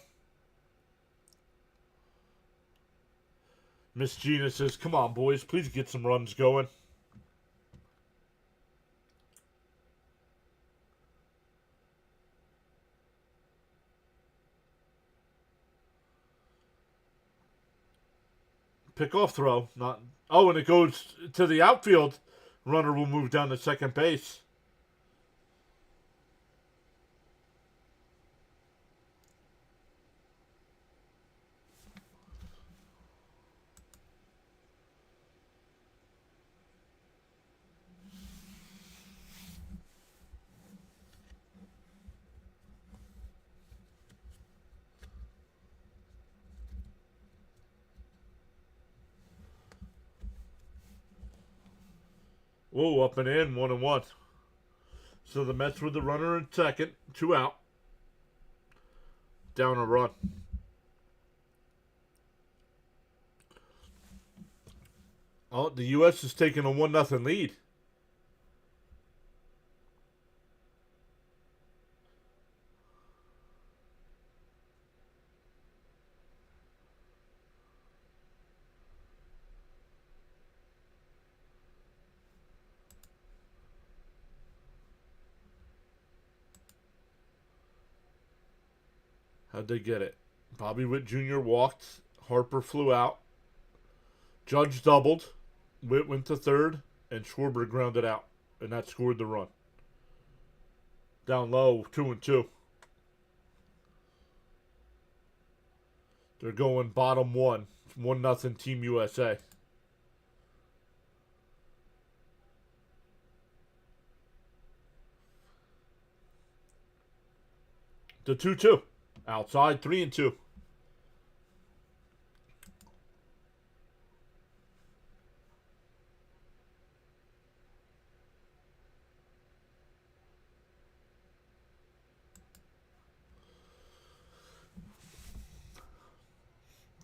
Speaker 1: Miss Gina says, come on, boys, please get some runs going. Pick-off throw. Not. Oh, and it goes to the outfield. Runner will move down to second base. Whoa, up and in, 1-1. So the Mets with the runner in second, 2 out. Down a run. Oh, the U.S. is taking a 1-0 lead. How'd they get it? Bobby Witt Jr. walked. Harper flew out. Judge doubled. Witt went to third. And Schwarber grounded out. And that scored the run. Down low, 2-2. They're going bottom 1. 1-0 Team USA. The 2-2. Outside, 3-2.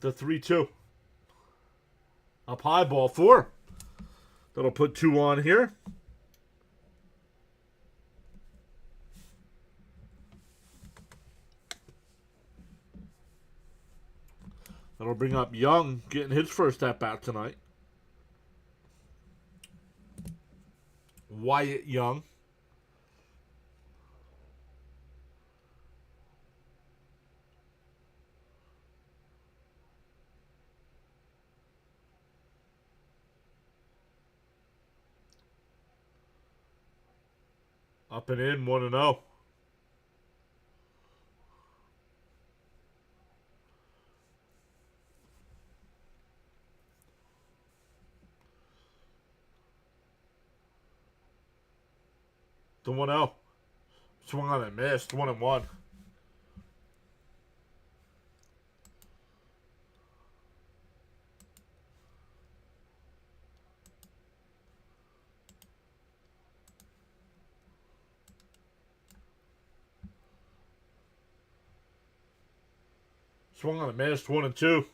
Speaker 1: The 3-2. Up high, ball 4. That'll put 2 on here. That'll bring up Young, getting his first at-bat tonight. Wyatt Young. Up and in, 1-0. The 1-0. Swung on and missed. 1-1. Swung on and missed. 1-2.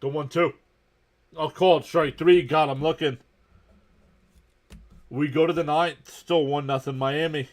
Speaker 1: The 1-2. I'll call it strike 3. Got him looking. We go to the 9th. Still 1-0 Miami.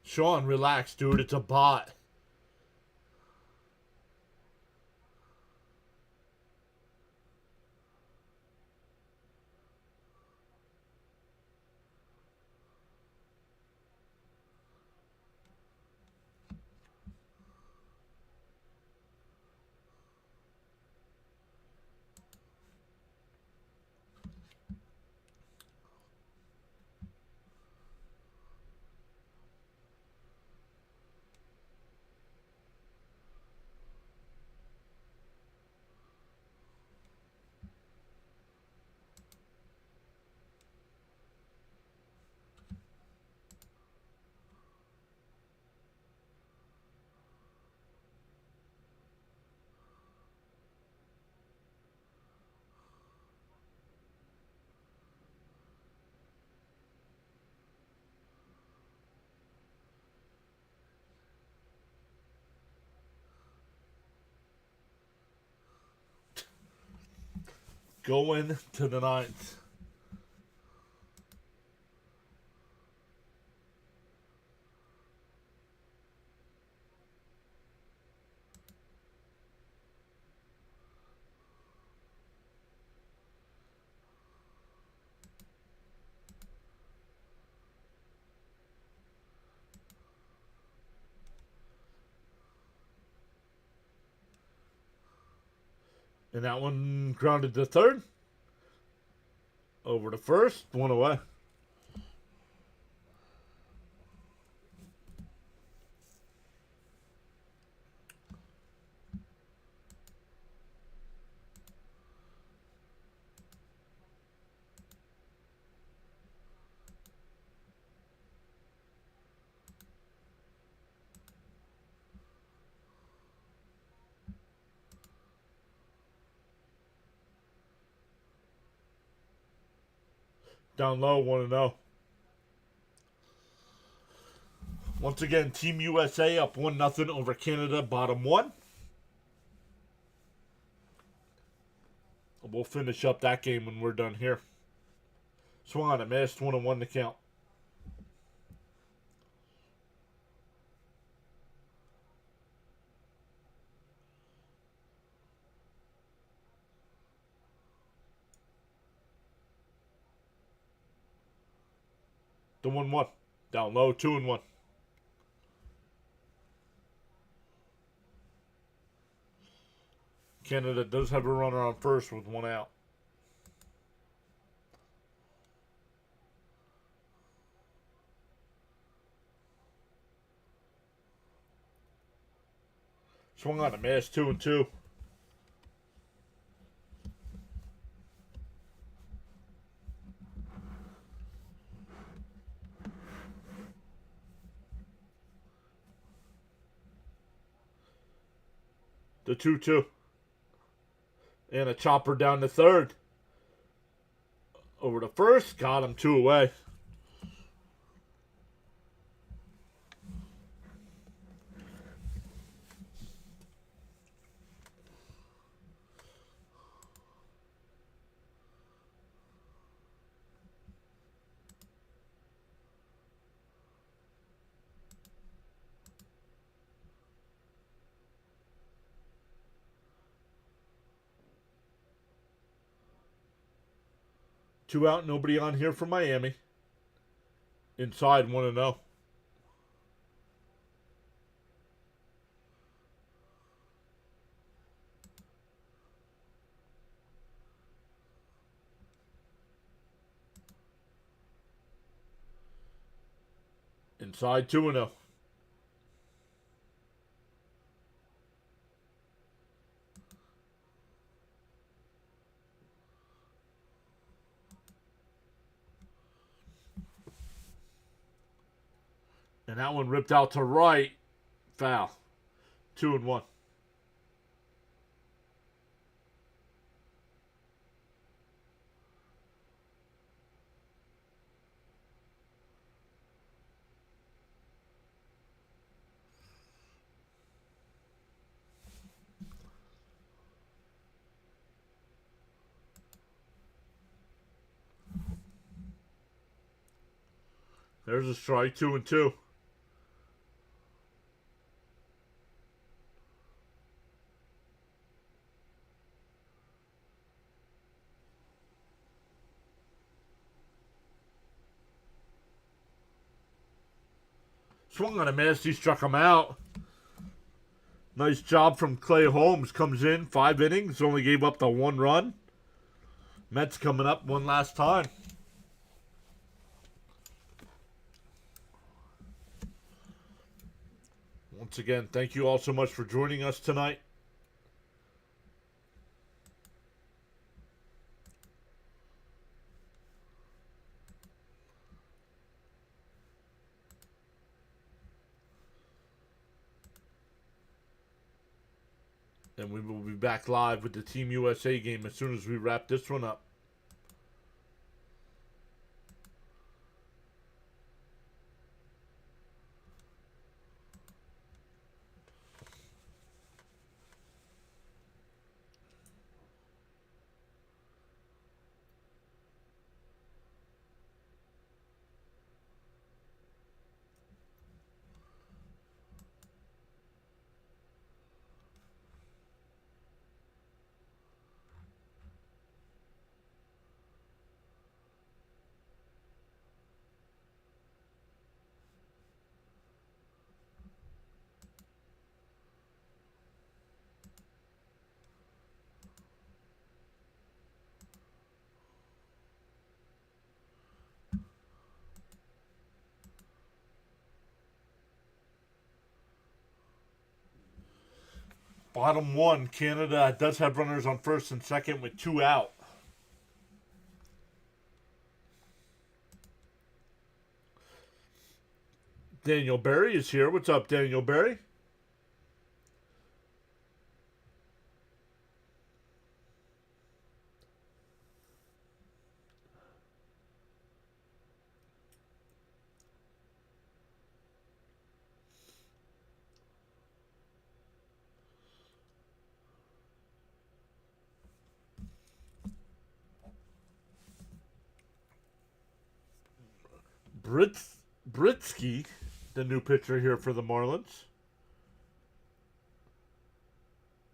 Speaker 1: Sean, relax, dude. It's a bot. Going to the ninth. And that one grounded to third. Over to first. One away. Down low, 1-0. Once again, Team USA up 1-0 over Canada, bottom one. We'll finish up that game when we're done here. Swung on a missed, 1-1 to count. The 1-1. Down low, 2-1. Canada does have a runner on first with one out. Swung on a miss, 2-2. The 2-2. And a chopper down to third. Over to first. Got him, 2 away. Two out, nobody on here for Miami. Inside, 1-0. Inside, 2-0. And that one ripped out to right. Foul. 2-1. There's a strike, 2-2. Swung on a miss. He struck him out. Nice job from Clay Holmes. Comes in 5 innings. Only gave up the 1 run. Mets coming up one last time. Once again, thank you all so much for joining us tonight. And we will be back live with the Team USA game as soon as we wrap this one up. Bottom 1, Canada does have runners on first and second with 2 out. Daniel Berry is here. What's up, Daniel Berry? Britsky, the new pitcher here for the Marlins.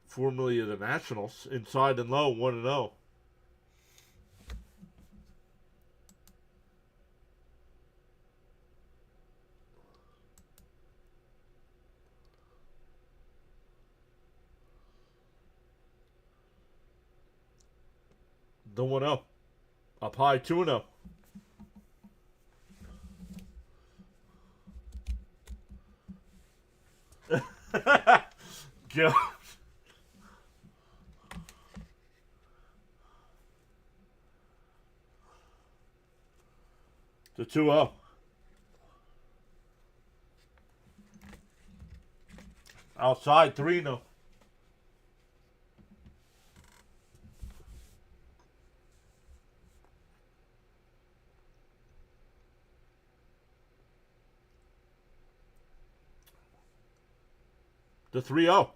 Speaker 1: Formerly of the Nationals. Inside and low, 1-0. The 1-0. Up high, 2-0. Go. The 2-0. Outside, 3-0. The 3-0.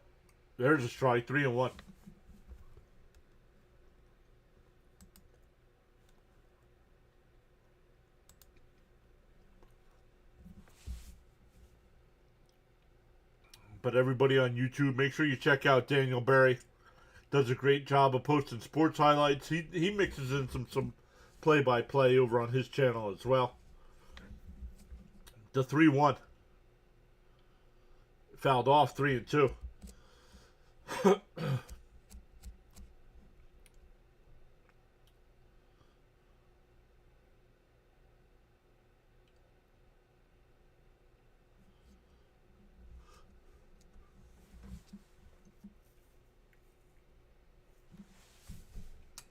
Speaker 1: There's a strike. 3-1. But everybody on YouTube, make sure you check out Daniel Berry. Does a great job of posting sports highlights. He mixes in some play-by-play over on his channel as well. The 3-1. Fouled off, 3-2.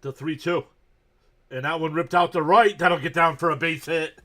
Speaker 1: The 3-2. And that one ripped out to right. That'll get down for a base hit.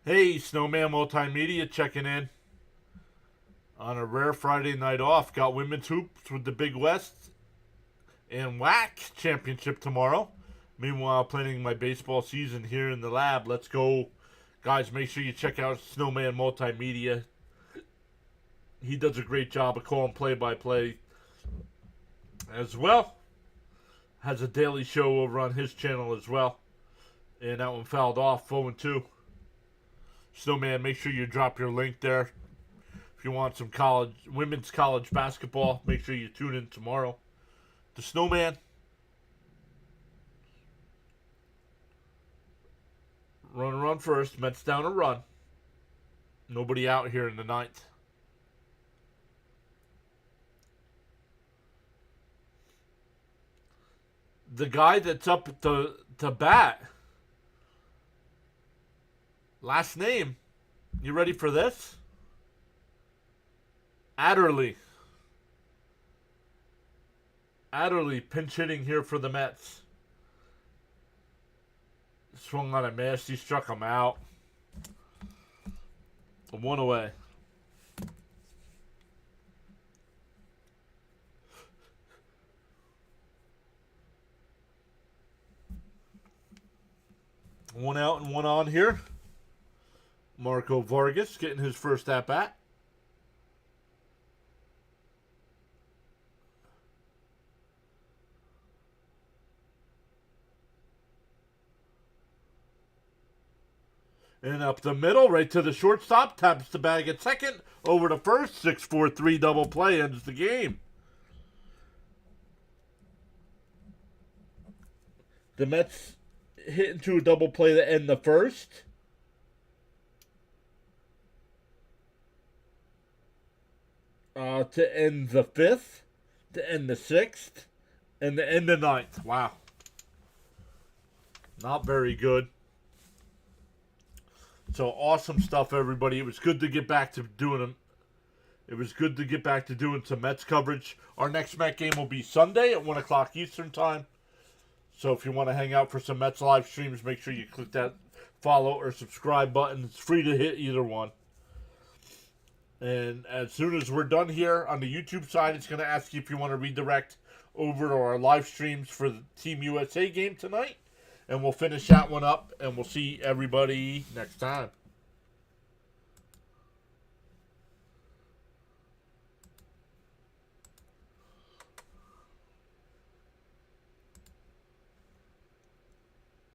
Speaker 1: Hey, Snowman Multimedia checking in on a rare Friday night off. Got women's hoops with the Big West and WAC championship tomorrow. Meanwhile, planning my baseball season here in the lab. Let's go. Guys, make sure you check out Snowman Multimedia. He does a great job of calling play-by-play as well. Has a daily show over on his channel as well. And that one fouled off, 0-2. Snowman, make sure you drop your link there. If you want some women's college basketball, make sure you tune in tomorrow. The Snowman. Run first. Mets down a run. Nobody out here in the ninth. The guy that's up to bat. Last name. You ready for this? Adderley. Adderley pinch hitting here for the Mets. Swung on a miss. He struck him out. 1 away. One out and one on here. Marco Vargas getting his first at-bat. And up the middle, right to the shortstop. Taps the bag at second. Over to first. 6-4-3 double play ends the game. The Mets hit into a double play to end the first. To end the fifth. To end the sixth. And to end the ninth. Wow. Not very good. So awesome stuff, everybody. It was good to get back to doing them. It was good to get back to doing some Mets coverage. Our next Met game will be Sunday at 1 o'clock Eastern time. So if you want to hang out for some Mets live streams, make sure you click that follow or subscribe button. It's free to hit either one. And as soon as we're done here on the YouTube side, it's going to ask you if you want to redirect over to our live streams for the Team USA game tonight. And we'll finish that one up, and we'll see everybody next time.